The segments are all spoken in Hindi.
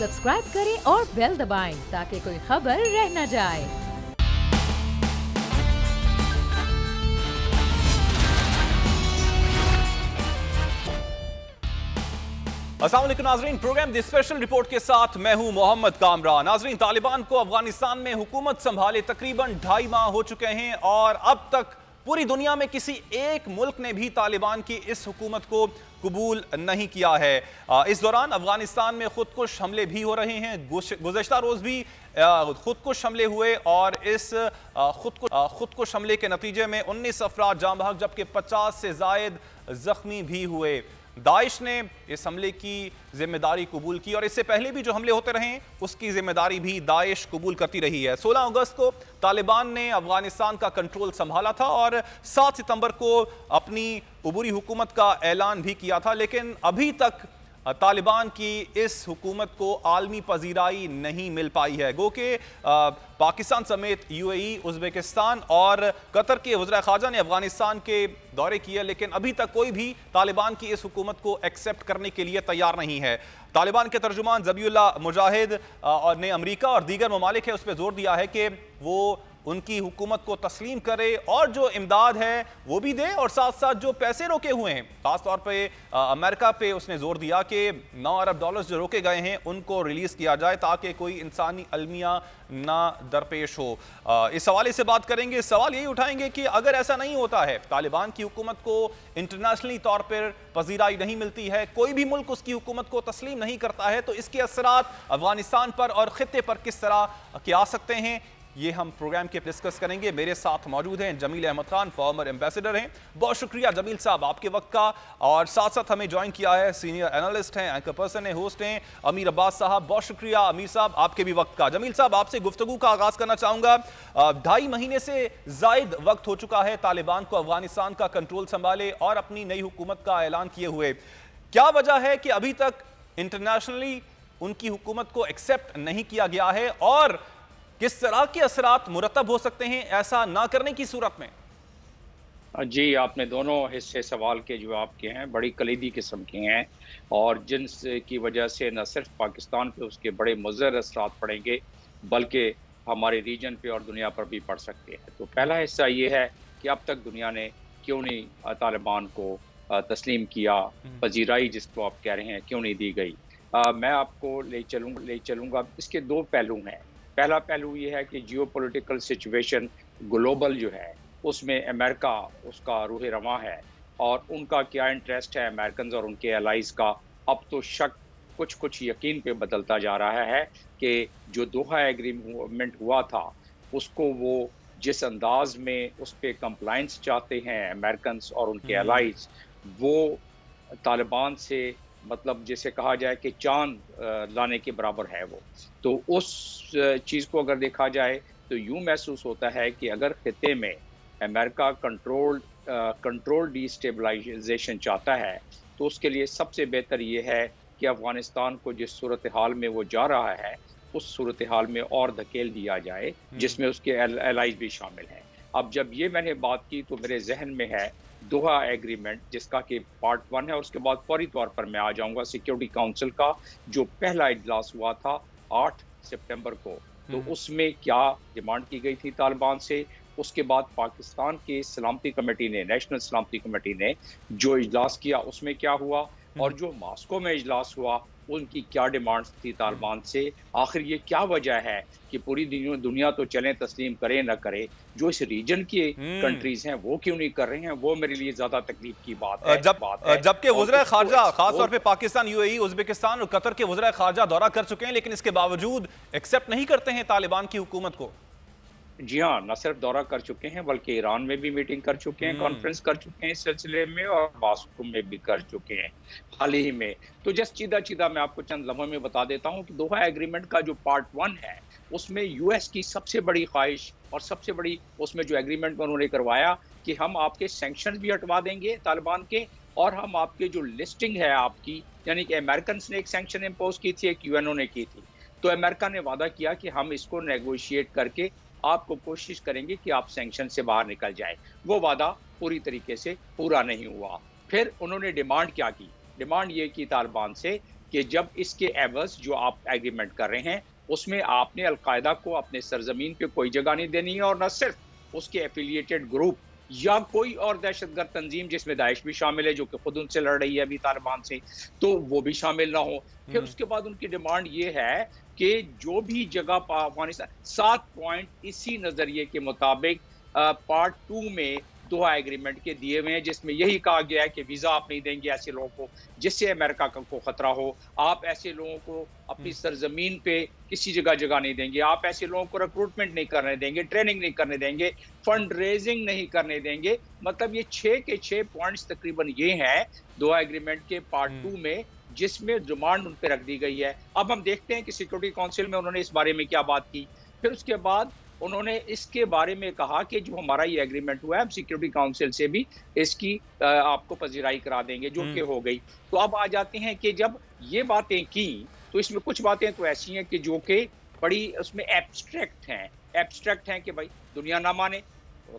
सब्सक्राइब करें और बेल दबाएं ताकि कोई खबर रह न जाए। अस्सलाम वालेकुम नाजरीन, प्रोग्राम द स्पेशल रिपोर्ट के साथ मैं हूं मोहम्मद कामरान। नाजरीन, तालिबान को अफगानिस्तान में हुकूमत संभाले तकरीबन 2.5 माह हो चुके हैं और अब तक पूरी दुनिया में किसी एक मुल्क ने भी तालिबान की इस हुकूमत को कबूल नहीं किया है। इस दौरान अफगानिस्तान में खुदकुश हमले भी हो रहे हैं। गुज़श्ता रोज़ भी खुदकुश हमले हुए और इस खुदकुश हमले के नतीजे में 19 अफराद जाँ बहक जबकि 50 से ज़ायद ज़ख्मी भी हुए। दाइश ने इस हमले की जिम्मेदारी कबूल की और इससे पहले भी जो हमले होते रहे उसकी जिम्मेदारी भी दाइश कबूल करती रही है। 16 अगस्त को तालिबान ने अफगानिस्तान का कंट्रोल संभाला था और 7 सितंबर को अपनी उबूरी हुकूमत का ऐलान भी किया था, लेकिन अभी तक तालिबान की इस हुकूमत को आलमी पजीराई नहीं मिल पाई है। गो कि पाकिस्तान समेत यूएई, उज़्बेकिस्तान और कतर के वज़ीर ख़ारजा ने अफगानिस्तान के दौरे किए, लेकिन अभी तक कोई भी तालिबान की इस हुकूमत को एक्सेप्ट करने के लिए तैयार नहीं है। तालिबान के तर्जुमान ज़बीहुल्लाह मुजाहिद ने अमरीका और दीगर ममालिक है उस पर जोर दिया है कि वो उनकी हुकूमत को तस्लीम करे और जो इमदाद है वो भी दे और साथ साथ जो पैसे रोके हुए हैं, ख़ास तौर पे अमेरिका पे उसने जोर दिया कि 9 अरब डॉलर्स जो रोके गए हैं उनको रिलीज़ किया जाए ताकि कोई इंसानी अलमिया ना दरपेश हो। इस हवाले से बात करेंगे। सवाल यही उठाएंगे कि अगर ऐसा नहीं होता है, तालिबान की हुकूमत को इंटरनेशनली तौर पर पजीराई नहीं मिलती है, कोई भी मुल्क उसकी हुकूमत को तस्लीम नहीं करता है, तो इसके असरात अफगानिस्तान पर और ख़ित्ते पर किस तरह के आ सकते हैं, ये हम प्रोग्राम के डिस्कस करेंगे। मेरे साथ मौजूद हैं जमील अहमद खान, फॉर्मर एम्बेसडर हैं। बहुत शुक्रिया जमील साहब आपके वक्त का। और साथ साथ हमें ज्वाइन किया है सीनियर एनालिस्ट हैं, एंकर पर्सन हैं, होस्ट हैं अमीर अब्बास साहब। बहुत शुक्रिया अमीर साहब आपके भी वक्त का। जमील साहब आपसे गुफ्तगू का आगाज करना चाहूँगा। 2.5 महीने से ज़ायद वक्त हो चुका है तालिबान को अफगानिस्तान का कंट्रोल संभाले और अपनी नई हुकूमत का ऐलान किए हुए। क्या वजह है कि अभी तक इंटरनेशनली उनकी हुकूमत को एक्सेप्ट नहीं किया गया है और किस तरह के असरात मुरतब हो सकते हैं ऐसा ना करने की सूरत में? जी, आपने दोनों हिस्से सवाल के जवाब किए हैं, बड़ी कलीदी किस्म के हैं और जिनकी वजह से न सिर्फ पाकिस्तान पे उसके बड़े मुज़र असरात पड़ेंगे बल्कि हमारे रीजन पे और दुनिया पर भी पड़ सकते हैं। तो पहला हिस्सा ये है कि अब तक दुनिया ने क्यों नहीं तालिबान को तस्लीम किया, पजीराई जिसको आप कह रहे हैं क्यों नहीं दी गई। मैं आपको ले चलूँगा। इसके 2 पहलू हैं। पहला पहलू ये है कि जियोपॉलिटिकल सिचुएशन ग्लोबल जो है उसमें अमेरिका उसका रूह रवां है और उनका क्या इंटरेस्ट है अमेरिकन और उनके एलाइज का। अब तो शक कुछ यकीन पे बदलता जा रहा है कि जो दोहा एग्रीमेंट हुआ था उसको वो जिस अंदाज में उस पर कंप्लाइंस चाहते हैं अमेरिकन और उनके एलाइज, वो तालिबान से मतलब जैसे कहा जाए कि चांद लाने के बराबर है वो। तो उस चीज़ को अगर देखा जाए तो यूँ महसूस होता है कि अगर खित्ते में अमेरिका कंट्रोल डिस्टेबलाइजेशन चाहता है तो उसके लिए सबसे बेहतर ये है कि अफ़गानिस्तान को जिस सूरत हाल में वो जा रहा है उस सूरत हाल में और धकेल दिया जाए जिसमें उसके एलाइज भी शामिल हैं। अब जब ये मैंने बात की तो मेरे जहन में है दोहा एग्रीमेंट जिसका कि पार्ट 1 है और उसके बाद फौरी तौर पर मैं आ जाऊंगा सिक्योरिटी काउंसिल का जो पहला इजलास हुआ था 8 सितंबर को। तो उसमें क्या डिमांड की गई थी तालिबान से, उसके बाद पाकिस्तान की सलामती कमेटी ने, नेशनल सलामती कमेटी ने जो इजलास किया उसमें क्या हुआ और जो मॉस्को में इजलास हुआ उनकी क्या डिमांड्स थी तालिबान से। आखिर ये क्या वजह है कि पूरी दुनिया तो चलें तस्लीम करे न करे, जो इस रीजन की कंट्रीज हैं वो क्यों नहीं कर रहे हैं, वो मेरे लिए ज्यादा तकलीफ की बात है। जबकि वज़ीर ख़ारजा खास तौर पे पाकिस्तान, यूएई, उज़्बेकिस्तान और कतर के वज़ीर ख़ारजा दौरा कर चुके हैं, लेकिन इसके बावजूद एक्सेप्ट नहीं करते हैं तालिबान की हुकूमत को। जी हाँ, न सिर्फ दौरा कर चुके हैं बल्कि ईरान में भी मीटिंग कर चुके हैं, कॉन्फ्रेंस कर चुके हैं इस सिलसिले में और मॉस्को में भी कर चुके हैं हाल ही में। तो जस्ट चीदा मैं आपको चंद लम्हों में बता देता हूँ कि दोहा एग्रीमेंट का जो पार्ट 1 है उसमें यूएस की सबसे बड़ी ख्वाहिश और सबसे बड़ी उसमें जो एग्रीमेंट उन्होंने करवाया कि हम आपके सैंक्शन भी हटवा देंगे तालिबान के और हम आपके जो लिस्टिंग है आपकी, यानी कि अमेरिकन ने एक सैंक्शन इम्पोज की थी, एक यूएनओ ने की थी, तो अमेरिका ने वादा किया कि हम इसको नेगोशिएट करके आपको कोशिश करेंगे कि आप सैंक्शन से बाहर निकल जाए। वो वादा पूरी तरीके से पूरा नहीं हुआ। फिर उन्होंने डिमांड क्या की, डिमांड ये की तालिबान से कि जब इसके एवज जो आप एग्रीमेंट कर रहे हैं उसमें आपने अलकायदा को अपने सरजमीन पे कोई जगह नहीं देनी है, और न सिर्फ उसके एफिलिएटेड ग्रुप या कोई और दहशतगर्द तंजीम जिसमें दाइश भी शामिल है जो कि खुद उनसे लड़ रही है अभी तालिबान से, तो वो भी शामिल ना हो। फिर उसके बाद उनकी डिमांड ये है कि जो भी जगह अफगानिस्तान 7 पॉइंट इसी नजरिए के मुताबिक पार्ट 2 में दोहा एग्रीमेंट के दिए हुए हैं, जिसमें यही कहा गया है कि वीजा आप नहीं देंगे ऐसे लोगों को जिससे अमेरिका को खतरा हो, आप ऐसे लोगों को अपनी सरजमीन पे किसी जगह नहीं देंगे, आप ऐसे लोगों को रिक्रूटमेंट नहीं करने देंगे, ट्रेनिंग नहीं करने देंगे, फंड रेजिंग नहीं करने देंगे। मतलब ये 6 के 6 पॉइंट्स तकरीबन ये हैं दोहा एग्रीमेंट के पार्ट 2 में, जिसमें डिमांड उन पर रख दी गई है। अब हम देखते हैं कि सिक्योरिटी काउंसिल में उन्होंने इस बारे में क्या बात की। फिर उसके बाद उन्होंने इसके बारे में कहा कि जो हमारा ये एग्रीमेंट हुआ है हम सिक्योरिटी काउंसिल से भी इसकी आपको पजीराई करा देंगे, जो कि हो गई। तो अब आ जाते हैं कि जब ये बातें की तो इसमें कुछ बातें तो ऐसी हैं कि जो कि बड़ी उसमें एब्स्ट्रैक्ट हैं कि भाई दुनिया ना माने।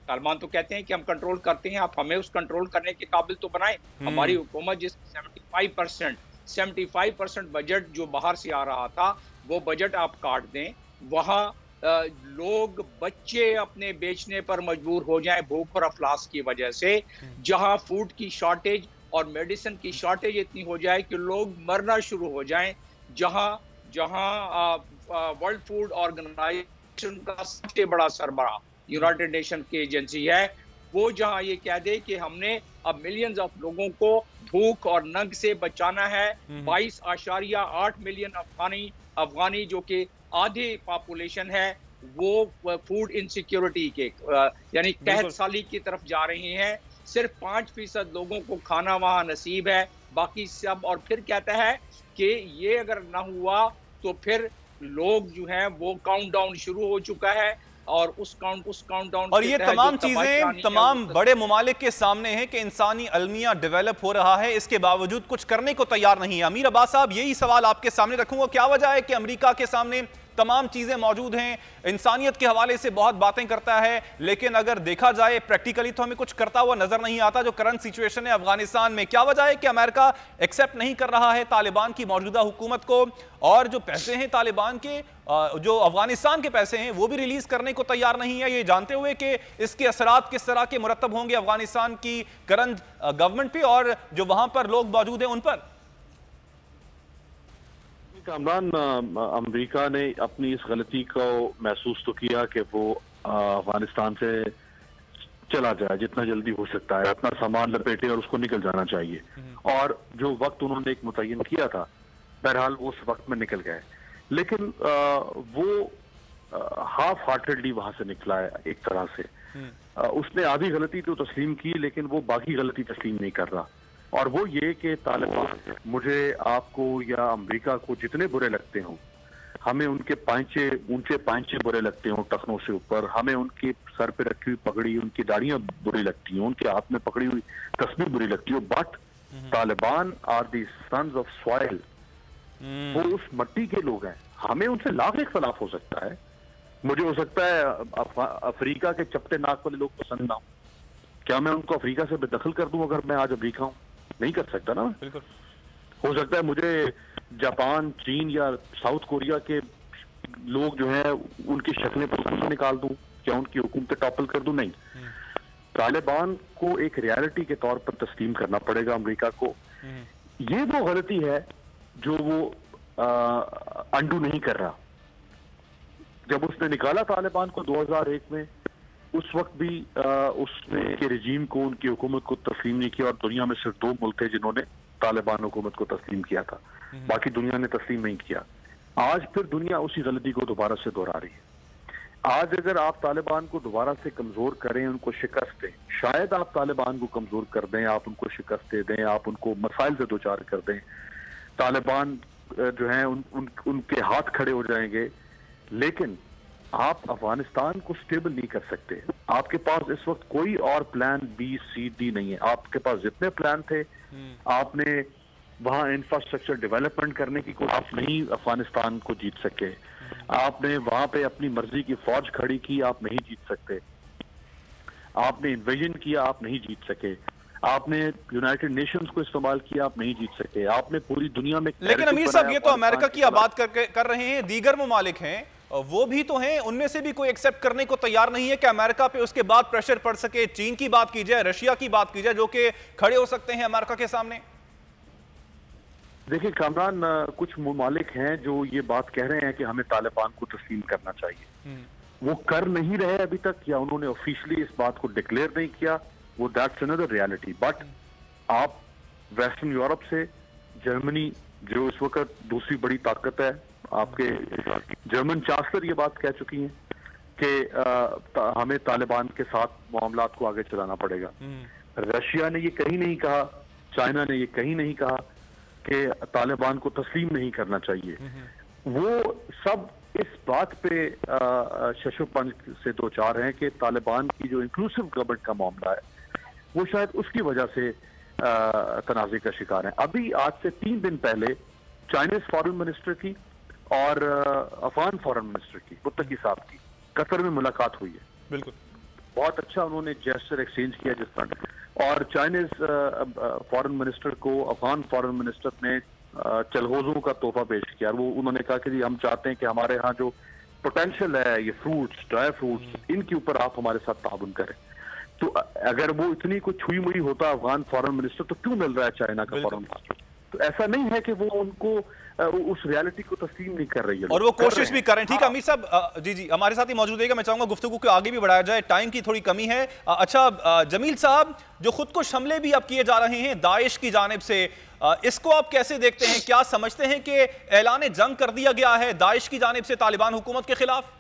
तालिबान तो कहते हैं कि हम कंट्रोल करते हैं, आप हमें उस कंट्रोल करने के काबिल तो बनाए। हमारी हुकूमत जिस 75% बजट जो बाहर से आ रहा था वो बजट आप काट दें, वहाँ लोग बच्चे अपने बेचने पर मजबूर हो जाएं भूख और अफलास की वजह से, जहां फूड की शॉर्टेज और मेडिसिन की शॉर्टेज इतनी हो जाए कि लोग मरना शुरू हो जाएं, जहां वर्ल्ड फूड ऑर्गेनाइजेशन का सबसे बड़ा सरबराह यूनाइटेड नेशन की एजेंसी है, वो जहां ये कह दे कि हमने अब मिलियंस ऑफ लोगों को भूख और नंग से बचाना है। 22.8 मिलियन अफगानी जो कि आधे पॉपुलेशन है वो फूड इनसिक्योरिटी के यानी कहत साली की तरफ जा रहे हैं। सिर्फ 5% लोगों को खाना वहां नसीब है, बाकी सब। और फिर कहता है कि ये अगर ना हुआ तो फिर लोग जो हैं वो काउंटडाउन शुरू हो चुका है, और उस काउंटडाउन और ये तमाम चीजें तमाम बड़े ममालिक के सामने हैं कि इंसानी अलमिया डेवलप हो रहा है, इसके बावजूद कुछ करने को तैयार नहीं है। अमीर अब्बास साहब, यही सवाल आपके सामने रखूंगा, क्या वजह है कि अमेरिका के सामने तमाम चीजें मौजूद हैं, इंसानियत के हवाले से बहुत बातें करता है, लेकिन अगर देखा जाए प्रैक्टिकली तो हमें कुछ करता हुआ नजर नहीं आता। जो करंट सिचुएशन है अफगानिस्तान में, क्या वजह है कि अमेरिका एक्सेप्ट नहीं कर रहा है तालिबान की मौजूदा हुकूमत को, और जो पैसे हैं तालिबान के, जो अफगानिस्तान के पैसे हैं वो भी रिलीज करने को तैयार नहीं है, ये जानते हुए कि इसके असरात किस तरह के मुरतब होंगे अफगानिस्तान की करंट गवर्नमेंट पे और जो वहां पर लोग मौजूद हैं उन पर। कामरान, अमेरिका ने अपनी इस गलती को महसूस तो किया कि वो अफगानिस्तान से चला जाए जितना जल्दी हो सकता है, अपना सामान लपेटे और उसको निकल जाना चाहिए। और जो वक्त उन्होंने एक मुतय्यन किया था, बहरहाल वो उस वक्त में निकल गए, लेकिन वो हाफ हार्टेडली वहां से निकला है एक तरह से। उसने आधी गलती तो तस्लीम की, लेकिन वो बाकी गलती तस्लीम नहीं कर रहा। और वो ये कि तालिबान मुझे, आपको या अमेरिका को जितने बुरे लगते हों, हमें उनके ऊंचे पांचे बुरे लगते हों टखनों से ऊपर, हमें उनके सर पे रखी हुई पगड़ी, उनकी दाढ़ियां बुरी लगती हों, उनके हाथ में पकड़ी हुई तस्वीर बुरी लगती हो, but Taliban are the sons of soil. वो उस मट्टी के लोग हैं। हमें उनसे लाख इख्तलाफ हो सकता है, मुझे हो सकता है अफ्रीका के चपटे नाक वाले लोग पसंद ना हो, क्या मैं उनको अफ्रीका से बेदखल कर दूं अगर मैं आज अफ्रीका हूं? नहीं कर सकता ना। बिल्कुल हो सकता है मुझे जापान, चीन या साउथ कोरिया के लोग जो हैं उनकी शक्लें पसंद निकाल दूं, क्या उनकी हुकूमत टॉपल कर दूं? नहीं। तालिबान को एक रियलिटी के तौर पर तस्लीम करना पड़ेगा अमेरिका को। ये वो गलती है जो वो अंडू नहीं कर रहा। जब उसने निकाला तालिबान को 2001 में, उस वक्त भी उसने के रजीम को, उनकी हुकूमत को तस्लीम नहीं किया, और दुनिया में सिर्फ 2 मुल्क थे जिन्होंने तालिबान हुकूमत को तस्लीम किया था, बाकी दुनिया ने तस्लीम नहीं किया। आज फिर दुनिया उसी गलती को दोबारा से दोहरा रही है। आज अगर आप तालिबान को दोबारा से कमजोर करें, उनको शिकस्त दें, शायद आप तालिबान को कमजोर कर दें, आप उनको शिकस्त दे दें, आप उनको मसाइल से दो चार कर दें, तालिबान जो है उनके हाथ खड़े हो जाएंगे, लेकिन आप अफगानिस्तान को स्टेबल नहीं कर सकते। आपके पास इस वक्त कोई और प्लान बी सी डी नहीं है। आपके पास जितने प्लान थे, आपने वहां इंफ्रास्ट्रक्चर डेवलपमेंट करने की कोशिश नहीं, अफगानिस्तान को जीत सके। आपने वहां पे अपनी मर्जी की फौज खड़ी की, आप नहीं जीत सकते। आपने इन्वेजन किया, आप नहीं जीत सके। आपने यूनाइटेड नेशंस को इस्तेमाल किया, आप नहीं जीत सके। आपने पूरी दुनिया में, लेकिन अमीर साहब ये तो अमेरिका की आप बात कर रहे हैं, दीगर ममालिक हैं वो भी तो हैं, उनमें से भी कोई एक्सेप्ट करने को तैयार नहीं है कि अमेरिका पे उसके बाद प्रेशर पड़ सके। चीन की बात की जाए, रशिया की बात की जाए, जो कि खड़े हो सकते हैं अमेरिका के सामने। देखिए कामरान, कुछ ममालिक हैं जो ये बात कह रहे हैं कि हमें तालिबान को तस्लीम करना चाहिए। वो कर नहीं रहे अभी तक, या उन्होंने ऑफिशियली इस बात को डिक्लेयर नहीं किया, वो दैट्स अनदर रियलिटी। बट आप वेस्टर्न यूरोप से, जर्मनी जो इस वक्त दूसरी बड़ी ताकत है, आपके जर्मन चांसलर ये बात कह चुकी हैं कि हमें तालिबान के साथ मामलात को आगे चलाना पड़ेगा। रशिया ने ये कहीं नहीं कहा, चाइना ने ये कहीं नहीं कहा कि तालिबान को तस्लीम नहीं करना चाहिए। वो सब इस बात पे शशोपंज से दो चार हैं कि तालिबान की जो इंक्लूसिव गवर्नमेंट का मामला है वो शायद उसकी वजह से तनाज़े का शिकार है। अभी आज से 3 दिन पहले चाइनीज फॉरेन मिनिस्टर की और अफगान फॉरेन मिनिस्टर की, मुत्तकी साहब की कतर में मुलाकात हुई है। बिल्कुल, बहुत अच्छा उन्होंने जेस्चर एक्सचेंज किया जिस तरह, और चाइनीज फॉरेन मिनिस्टर को अफगान फॉरेन मिनिस्टर ने चलगोजों का तोहफा पेश किया। वो उन्होंने कहा कि जी हम चाहते हैं कि हमारे यहाँ जो पोटेंशियल है, ये फ्रूट्स, ड्राई फ्रूट्स, इनके ऊपर आप हमारे साथ ताउन करें। तो अगर वो इतनी कुछ छुई मुई होता अफगान फॉरेन मिनिस्टर, तो क्यों मिल रहा है चाइना का फॉरेन मिनिस्टर? तो ऐसा नहीं है कि वो उनको उस रियलिटी को तस्लीम नहीं कर रही है, और वो कोशिश भी कर रहे हैं। ठीक है अमीर साहब, जी हमारे साथ ही मौजूद है। मैं चाहूंगा गुफ्तगू को आगे भी बढ़ाया जाए, टाइम की थोड़ी कमी है। अच्छा जमील साहब, जो खुद को हमले भी अब किए जा रहे हैं दाइश की जानिब से, इसको आप कैसे देखते हैं? क्या समझते हैं कि ऐलान जंग कर दिया गया है दाइश की जानिब से तालिबान हुकूमत के खिलाफ?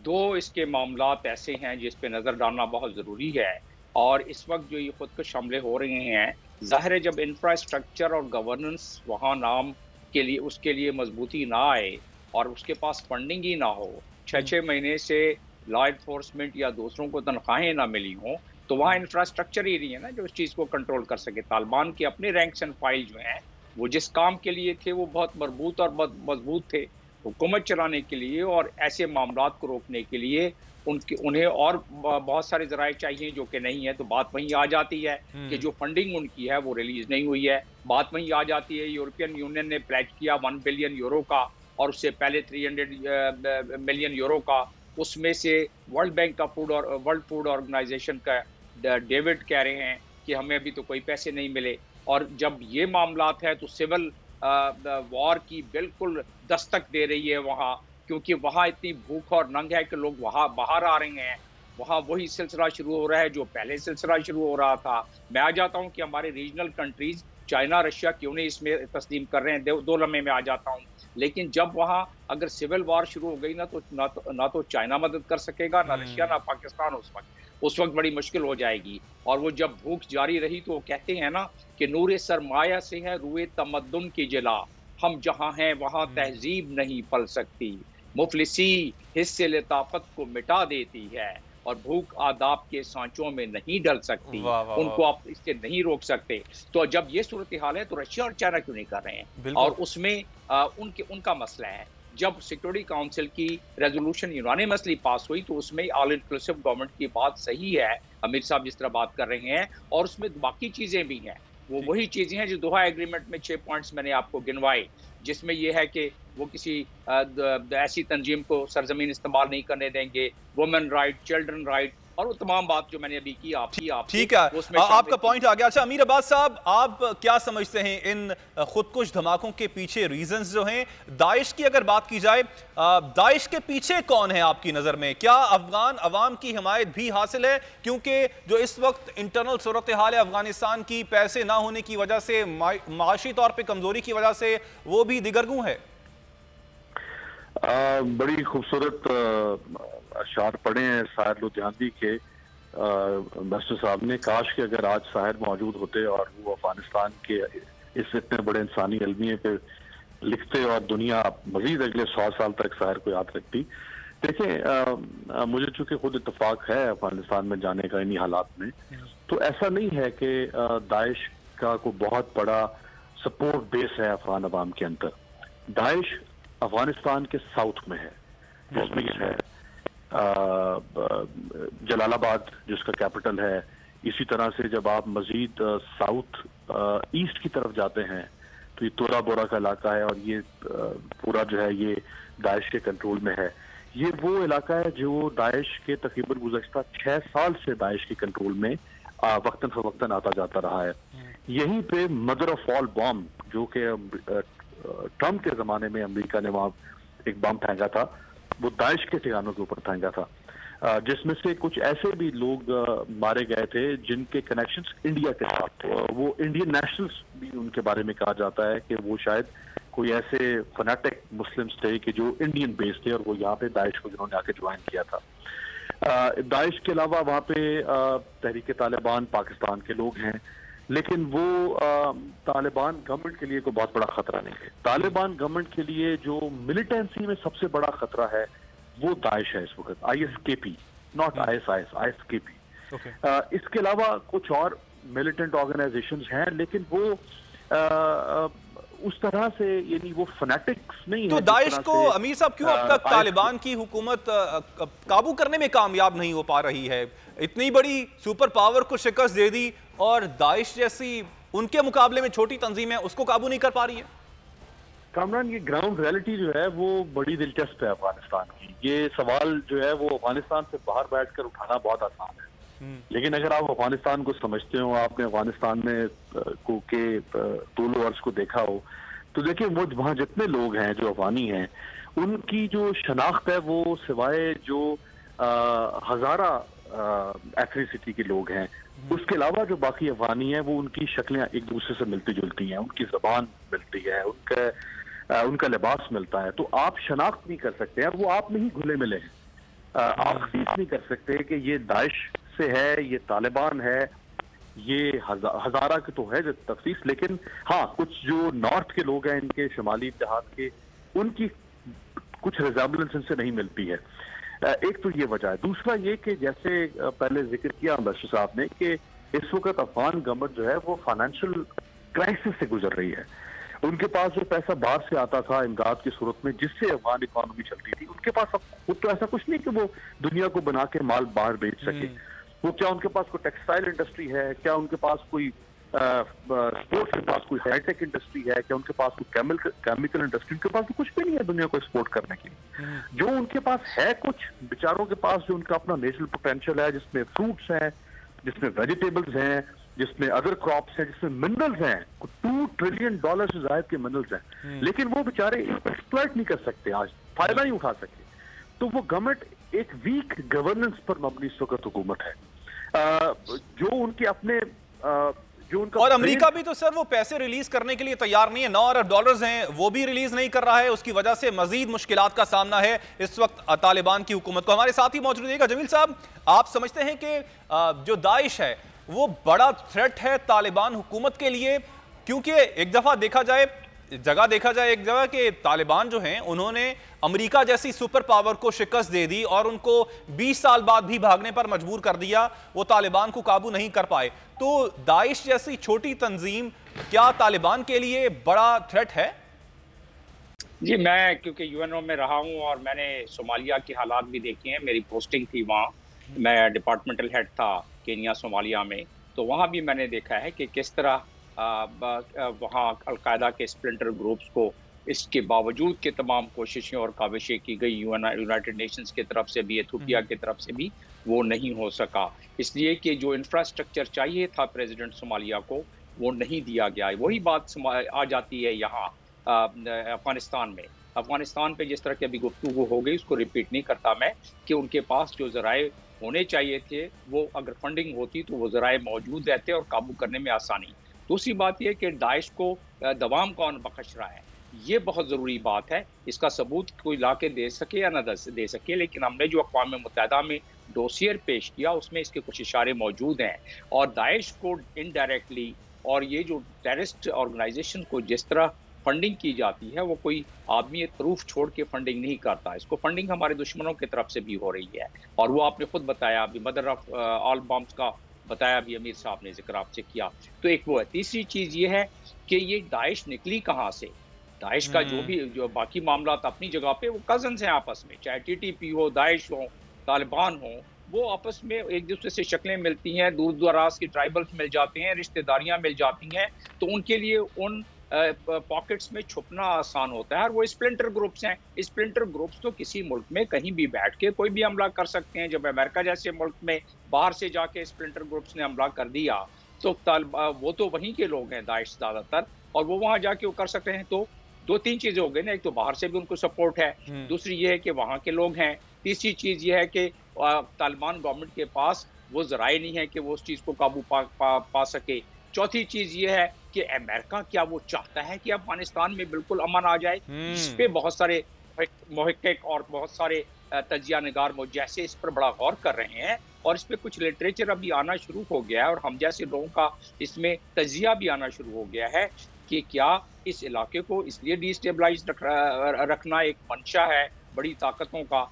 दो इसके मामलात ऐसे हैं जिस पे नज़र डालना बहुत ज़रूरी है। और इस वक्त जो ये खुदकुश हमले हो रहे हैं, ज़ाहिर है जब इंफ्रास्ट्रक्चर और गवर्नेंस वहाँ नाम के लिए उसके लिए मजबूती ना आए और उसके पास फंडिंग ही ना हो, 6-6 महीने से लॉ इन्फोर्समेंट या दूसरों को तनख्वाहें ना मिली हों, तो वहाँ इंफ्रास्ट्रक्चर ही नहीं है ना जो इस चीज़ को कंट्रोल कर सके। तालिबान के अपने रैंक्स एंड फाइल जो हैं वो जिस काम के लिए थे वो बहुत मजबूत और मजबूत थे, हुकूमत चलाने के लिए और ऐसे मामलात को रोकने के लिए उन्हें और बहुत सारे जराए चाहिए जो कि नहीं है। तो बात वहीं आ जाती है कि जो फंडिंग उनकी है वो रिलीज नहीं हुई है। बात वहीं आ जाती है, यूरोपियन यूनियन ने प्लेज किया 1 बिलियन यूरो का, और उससे पहले 300 मिलियन यूरो का। उसमें से वर्ल्ड बैंक का वर्ल्ड फूड ऑर्गेनाइजेशन का डेविड कह रहे हैं कि हमें अभी तो कोई पैसे नहीं मिले। और जब ये मामलात है तो सिविल वॉर की बिल्कुल दस्तक दे रही है वहाँ, क्योंकि वहाँ इतनी भूख और नंग है कि लोग वहाँ बाहर आ रहे हैं। वहाँ वही सिलसिला शुरू हो रहा है जो पहले सिलसिला शुरू हो रहा था। मैं आ जाता हूँ कि हमारे रीजनल कंट्रीज चाइना रशिया क्यों नहीं इसमें तस्लीम कर रहे हैं, 2 लम्हे में आ जाता हूँ। लेकिन जब वहाँ अगर सिविल वॉर शुरू हो गई ना तो चाइना मदद कर सकेगा, ना रशिया, ना पाकिस्तान। उस वक्त बड़ी मुश्किल हो जाएगी। और वो जब भूख जारी रही तो वो कहते हैं ना कि नूरे सरमाया से है रूए तमद्दुन की जला, हम जहाँ हैं वहाँ तहजीब नहीं पल सकती, मुफलिसी हिस्से लताफत को मिटा देती है, और भूख आदाब के सांचों में नहीं डल सकती। उनको आप इससे नहीं रोक सकते। तो जब ये सूरत हाल है तो रशिया और चाइना क्यों नहीं कर रहे हैं? और उसमें उनका मसला है। जब सिक्योरिटी काउंसिल की रेजोल्यूशन यूनानिमसली पास हुई तो उसमें ऑल इंक्लूसिव गवर्नमेंट की बात सही है, अमीर साहब जिस तरह बात कर रहे हैं, और उसमें बाकी चीजें भी हैं। वो वही चीजें हैं जो दोहा एग्रीमेंट में 6 पॉइंट्स मैंने आपको गिनवाए, जिसमें यह है कि वो किसी ऐसी तंजीम को सरजमीन इस्तेमाल नहीं करने देंगे, वुमेन राइट, चिल्ड्रन राइट, और वो तमाम बात जो मैंने अभी की आप ठीक है, आपका पॉइंट आ गया। अच्छा अमीर अब्बास साहब, आप क्या समझते हैं इन खुदकुश धमाकों के पीछे रीजंस जो हैं? दाइश की अगर बात की जाए, दाइश के पीछे कौन है आपकी नजर में? क्या अफगान अवाम की हिमायत भी हासिल है? क्योंकि जो इस वक्त इंटरनल सूरत हाल है अफगानिस्तान की, पैसे ना होने की वजह से, माशी तौर पर कमजोरी की वजह से, वो भी दिगरगू है। बड़ी खूबसूरत अशार पढ़े हैं साहिर लुधियानवी के मास्टर साहब ने। काश कि अगर आज साहिर मौजूद होते और वो अफगानिस्तान के इस इतने बड़े इंसानी अलमिये पे लिखते और दुनिया मजीद अगले 100 साल तक साहिर को याद रखती। देखिए मुझे चूंकि खुद इत्तेफाक है अफगानिस्तान में जाने का इन्हीं हालात में, तो ऐसा नहीं है कि दाइश का कोई बहुत बड़ा सपोर्ट बेस है अफगान अवाम के अंदर। दाइश अफगानिस्तान के साउथ में है, जिसमें है जलालाबाद जिसका कैपिटल है, इसी तरह से जब आप मजीद साउथ ईस्ट की तरफ जाते हैं तो ये तोरा बोरा का इलाका है और ये पूरा जो है ये दाइश के कंट्रोल में है। ये वो इलाका है जो दाइश के तकरीबन गुज़श्ता 6 साल से दाइश के कंट्रोल में वक्तन फवक्तन आता जाता रहा है। यहीं पे मदर ऑफ ऑल बॉम्ब, जो कि ट्रम्प के जमाने में अमेरिका ने वहां एक बम फेंका था, वो दाइश के ठिकानों के ऊपर फेंका था, जिसमें से कुछ ऐसे भी लोग मारे गए थे जिनके कनेक्शंस इंडिया के साथ थे। वो इंडियन नेशनल्स भी उनके बारे में कहा जाता है कि वो शायद कोई ऐसे फनाटिक मुस्लिम्स थे कि जो इंडियन बेस थे और वो यहाँ पे दाइश को जिन्होंने आके ज्वाइन किया था। दाइश के अलावा वहाँ पे तहरीक तालिबान पाकिस्तान के लोग हैं, लेकिन वो तालिबान गवर्नमेंट के लिए कोई बहुत बड़ा खतरा नहीं है। तालिबान गवर्नमेंट के लिए जो मिलिटेंसी में सबसे बड़ा खतरा है वो दाइश है इस वक्त, ISKP, नॉट ISIS, ISKP। इसके अलावा कुछ और मिलिटेंट ऑर्गेनाइजेशंस हैं, लेकिन वो उस तरह से, यानी वो फैनेटिक्स नहीं तो है। दाइश को अमीर साहब क्यों अब तक तालिबान की हुकूमत काबू करने में कामयाब नहीं हो पा रही है? इतनी बड़ी सुपर पावर को शिकस्त दे दी और दाइश जैसी उनके मुकाबले में छोटी तंजीम है उसको काबू नहीं कर पा रही है। कामरान, ये ग्राउंड रियलिटी जो है वो बड़ी दिलचस्प है अफगानिस्तान की। ये सवाल जो है वो अफगानिस्तान से बाहर बैठकर उठाना बहुत आसान है, लेकिन अगर आप अफगानिस्तान को समझते हो, आपने अफगानिस्तान में के तूलो अर्ज को देखा हो, तो देखिए वो वहाँ जितने लोग हैं जो अफगानी हैं, उनकी जो शनाख्त है वो सिवाय जो हजारा एथनिसिटी के लोग हैं, उसके अलावा जो बाकी अफगानी हैं वो उनकी शक्लें एक दूसरे से मिलती जुलती हैं, उनकी जबान मिलती है, उनका लिबास मिलता है। तो आप शनाख्त नहीं कर सकते हैं, वो आप में ही घुले मिले हैं। आप तफसील नहीं कर सकते कि ये दाइश से है, ये तालिबान है, ये हजारा के तो है तफसीस, लेकिन हाँ कुछ जो नॉर्थ के लोग हैं, इनके शुमाली इत्तेहाद के, उनकी कुछ रिजेम्बलेंस इनसे नहीं मिलती है। एक तो ये वजह है। दूसरा ये कि जैसे पहले जिक्र किया अम्बेसडर साहब ने कि इस वक्त अफगान गवर्नमेंट जो है वो फाइनेंशियल क्राइसिस से गुजर रही है। उनके पास जो पैसा बाहर से आता था इमदाद की सूरत में, जिससे अफगान इकॉनमी चलती थी, उनके पास अब खुद तो ऐसा कुछ नहीं कि वो दुनिया को बना के माल बाहर बेच सके। वो क्या उनके पास कोई टेक्सटाइल इंडस्ट्री है, क्या उनके पास कोई स्पोर्ट्स के पास कोई हाईटेक इंडस्ट्री है, क्या उनके पास कोई केमिकल इंडस्ट्री, उनके पास तो कुछ भी नहीं है दुनिया को एक्सपोर्ट करने के लिए। जो उनके पास है कुछ बेचारों के पास, जो उनका अपना नेचुरल पोटेंशियल है, जिसमें फ्रूट्स हैं, जिसमें वेजिटेबल्स हैं, जिसमें अदर क्रॉप्स हैं, जिसमें मिनरल्स हैं, $2 ट्रिलियन से ज्यादा के मिनरल्स हैं, लेकिन वो बेचारे एक्सप्लॉइट नहीं कर सकते, आज फायदा नहीं उठा सकते। तो वो गवर्नमेंट एक वीक गवर्नेंस पर मबनी इस वक्त हुकूमत है, जो उनके अपने जो उनका, और अमेरिका भी तो सर वो पैसे रिलीज करने के लिए तैयार नहीं है। $9 अरब हैं, वो भी रिलीज नहीं कर रहा है। उसकी वजह से मजीद मुश्किलात का सामना है इस वक्त तालिबान की हुकूमत को। हमारे साथ ही मौजूद रहेगा जमील साहब, आप समझते हैं कि जो दाइश है वो बड़ा थ्रेट है तालिबान हुकूमत के लिए? क्योंकि एक जगह देखा जाए एक जगह कि तालिबान जो हैं उन्होंने अमेरिका जैसी सुपर पावर को शिकस्त दे दी और उनको 20 साल बाद भी भागने पर मजबूर कर दिया, वो तालिबान को काबू नहीं कर पाए। तो दाइश जैसी छोटी तंजीम क्या तालिबान के लिए बड़ा थ्रेट है? जी, मैं क्योंकि यूएनओ में रहा हूं और मैंने सोमालिया के हालात भी देखे हैं, मेरी पोस्टिंग थी वहाँ, मैं डिपार्टमेंटल हेड था केनिया सोमालिया में, तो वहाँ भी मैंने देखा है कि किस तरह वहाँ अलकायदा के स्प्लिंटर ग्रुप्स को इसके बावजूद के तमाम कोशिशें और काविशें की गई यूनाइटेड नेशंस की तरफ से भी, एथियोपिया की तरफ से भी, वो नहीं हो सका, इसलिए कि जो इंफ्रास्ट्रक्चर चाहिए था प्रेसिडेंट सोमालिया को वो नहीं दिया गया। वही बात आ जाती है यहाँ अफगानिस्तान में। अफगानिस्तान पे जिस तरह की अभी गुफ्तगू हो गई उसको रिपीट नहीं करता मैं, कि उनके पास जो ज़राए होने चाहिए थे, वो अगर फंडिंग होती तो वो ज़राए मौजूद रहते और काबू करने में आसानी। दूसरी बात यह कि दाइश को दवाम कौन बख्श रहा है, ये बहुत ज़रूरी बात है। इसका सबूत कोई ला के दे सके या ना दे सके, लेकिन हमने जो अक़वाम मुत्तहिदा में डोसियर पेश किया उसमें इसके कुछ इशारे मौजूद हैं। और दाइश को इनडायरेक्टली और ये जो टेररिस्ट ऑर्गेनाइजेशन को जिस तरह फंडिंग की जाती है, वो कोई आदमी प्रूफ छोड़ के फंडिंग नहीं करता। इसको फंडिंग हमारे दुश्मनों की तरफ से भी हो रही है, और वो आपने खुद बताया, अभी मदर ऑफ ऑल बॉम्ब्स का बताया भी अमीर साहब ने, जिक्र आपसे किया। तो एक वो है। तीसरी चीज़ ये है कि ये दाइश निकली कहाँ से। दाइश का जो बाकी मामला अपनी जगह पे वो कजन्स हैं आपस में, चाहे TTP हो, दाइश हो, तालिबान हो, वो आपस में एक दूसरे से शक्लें मिलती हैं, दूर दराज के ट्राइबल्स मिल जाते हैं, रिश्तेदारियां मिल जाती हैं, तो उनके लिए उन पॉकेट्स में छुपना आसान होता है। और वो स्प्लिंटर ग्रुप्स हैं, स्प्लिंटर ग्रुप्स तो किसी मुल्क में कहीं भी बैठ के कोई भी हमला कर सकते हैं। जब अमेरिका जैसे मुल्क में बाहर से जाके स्प्लिंटर ग्रुप्स ने हमला कर दिया तो वो तो वहीं के लोग हैं, दाइश ज़्यादातर, और वो वहाँ जाके वो कर सकते हैं। तो दो तीन चीज़ें हो गई ना, एक तो बाहर से भी उनको सपोर्ट है, दूसरी ये है कि वहाँ के लोग हैं, तीसरी चीज़ ये है कि तालिबान गवर्नमेंट के पास वो ज़राए नहीं है कि वो उस चीज़ को काबू पा सके। चौथी चीज़ ये है कि अमेरिका क्या वो चाहता है कि अफगानिस्तान में बिल्कुल अमन आ जाए, इस पे बहुत सारे मुहक्किक और बहुत सारे तजिया निगार जैसे इस पर बड़ा गौर कर रहे हैं, और इस पे कुछ लिटरेचर अभी आना शुरू हो गया है, और हम जैसे लोगों का इसमें तजिया भी आना शुरू हो गया है कि क्या इस इलाके को इसलिए डिस्टेबलाइज रखना एक मंशा है बड़ी ताकतों का,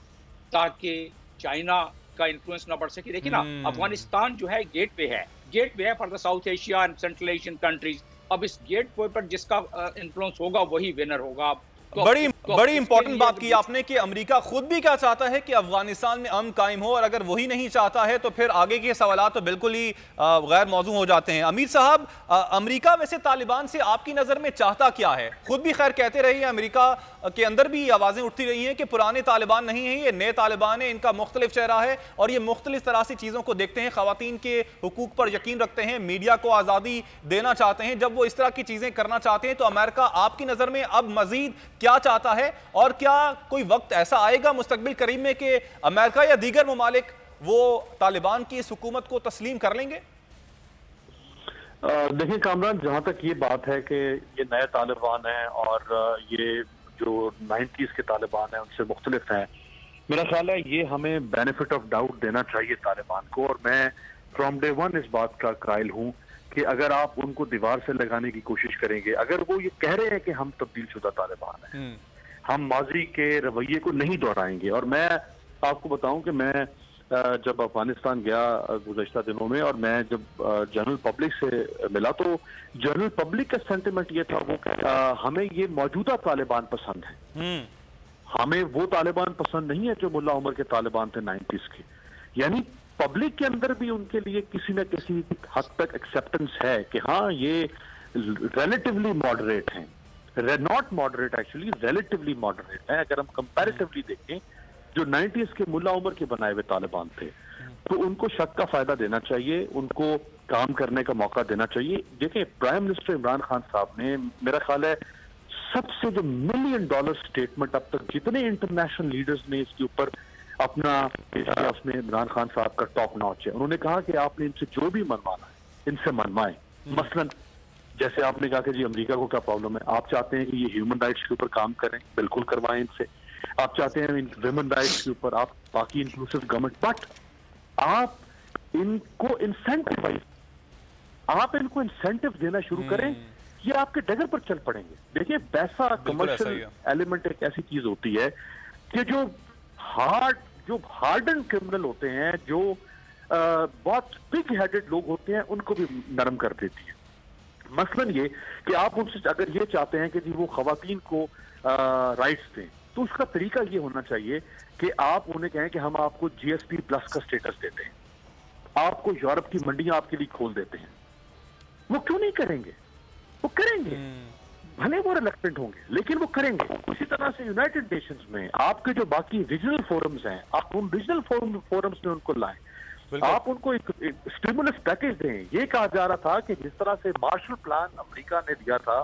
ताकि चाइना का इन्फ्लुएंस ना बढ़ सके। देखिए ना, अफगानिस्तान जो है गेटवे है for the south Asia and central Asian countries. अब इस गेटवे पर जिसका इन्फ्लुएंस होगा वही विनर होगा। बड़ी इंपॉर्टेंट बात की आपने कि अमेरिका खुद भी क्या चाहता है कि अफगानिस्तान में अमन कायम हो, और अगर वही नहीं चाहता है तो फिर आगे के सवालात तो बिल्कुल ही गैर मौजू हो जाते हैं। अमीर साहब, अमेरिका वैसे तालिबान से आपकी नज़र में चाहता क्या है? खुद भी खैर कहते रही है, अमेरिका के अंदर भी आवाज़ें उठती रही हैं कि पुराने तालिबान नहीं है, ये नए तालिबान है, इनका मुख्तलिफ चेहरा है और ये मुख्तलिफ तरह से चीज़ों को देखते हैं, ख़वातीन के हुकूक पर यकीन रखते हैं, मीडिया को आज़ादी देना चाहते हैं। जब वो इस तरह की चीज़ें करना चाहते हैं तो अमेरिका आपकी नज़र में अब मज़ीद क्या चाहता है, और क्या कोई वक्त ऐसा आएगा मुस्तकबिल करीब में कि अमेरिका या दीगर ममालिक वो तालिबान की इस हुकूमत को तस्लीम कर लेंगे? देखिए कामरान, जहां तक ये बात है कि ये नए तालिबान हैं और ये जो 90s के तालिबान हैं उनसे मुख्तलिफ हैं, मेरा ख्याल है ये हमें बेनिफिट ऑफ डाउट देना चाहिए तालिबान को। और मैं फ्रॉम डे वन इस बात का कायल हूं कि अगर आप उनको दीवार से लगाने की कोशिश करेंगे, अगर वो ये कह रहे हैं कि हम तब्दील शुदा तालिबान हैं, हम माजी के रवैये को नहीं दोहराएंगे। और मैं आपको बताऊं कि मैं जब अफगानिस्तान गया गुज़श्ता दिनों में, और मैं जब जनरल पब्लिक से मिला, तो जनरल पब्लिक का सेंटिमेंट ये था, वो हमें ये मौजूदा तालिबान पसंद है, हमें वो तालिबान पसंद नहीं है जो मुल्ला उमर के तालिबान थे 90s के। यानी पब्लिक के अंदर भी उनके लिए किसी न किसी हद तक एक्सेप्टेंस है कि हाँ ये रिलेटिवली मॉडरेट हैं, not moderate actually, relatively moderate है। अगर हम कंपैरेटिवली देखें जो 90s के मुल्ला उमर के बनाए हुए तालिबान थे, तो उनको शक का फायदा देना चाहिए, उनको काम करने का मौका देना चाहिए। देखिए, प्राइम मिनिस्टर इमरान खान साहब ने, मेरा ख्याल है सबसे जो $1 मिलियन स्टेटमेंट अब तक जितने इंटरनेशनल लीडर्स ने इसके ऊपर अपना, उसमें इमरान खान साहब का टॉप नॉच है। उन्होंने कहा कि आपने इनसे जो भी मनवाना है इनसे मनवाएं। मसलन जैसे आपने कहा कि जी अमेरिका को क्या प्रॉब्लम है, आप चाहते हैं कि ये ह्यूमन राइट्स के ऊपर काम करें, बिल्कुल करवाएं इनसे। आप चाहते हैं ह्यूमन राइट्स के ऊपर आप बाकी इंक्लूसिव गवर्नमेंट, बट आप इनको इंसेंटिव देना शुरू करें, ये आपके डगर पर चल पड़ेंगे। देखिए, पैसा कमर्शियल एलिमेंट एक ऐसी चीज होती है कि जो हार्डन क्रिमिनल होते हैं, जो बहुत बिग हेडेड लोग होते हैं, उनको भी नरम कर देती है। मसलन ये कि आप उनसे अगर ये चाहते हैं कि जी वो खवातीन को राइट्स दें, तो उसका तरीका ये होना चाहिए कि आप उन्हें कहें कि हम आपको GSP प्लस का स्टेटस देते हैं, आपको यूरोप की मंडियां आपके लिए खोल देते हैं। वो क्यों नहीं करेंगे? वो करेंगे, भले वो रिलक्टेंट होंगे, लेकिन वो करेंगे। उसी तरह से यूनाइटेड नेशंस में आपके जो बाकी रीजनल फोरम्स हैं, आप उन रीजनल फोरम्स में उनको लाएं, आप उनको एक स्टिमुलस पैकेज दें। ये कहा जा रहा था कि जिस तरह से मार्शल प्लान अमेरिका ने दिया था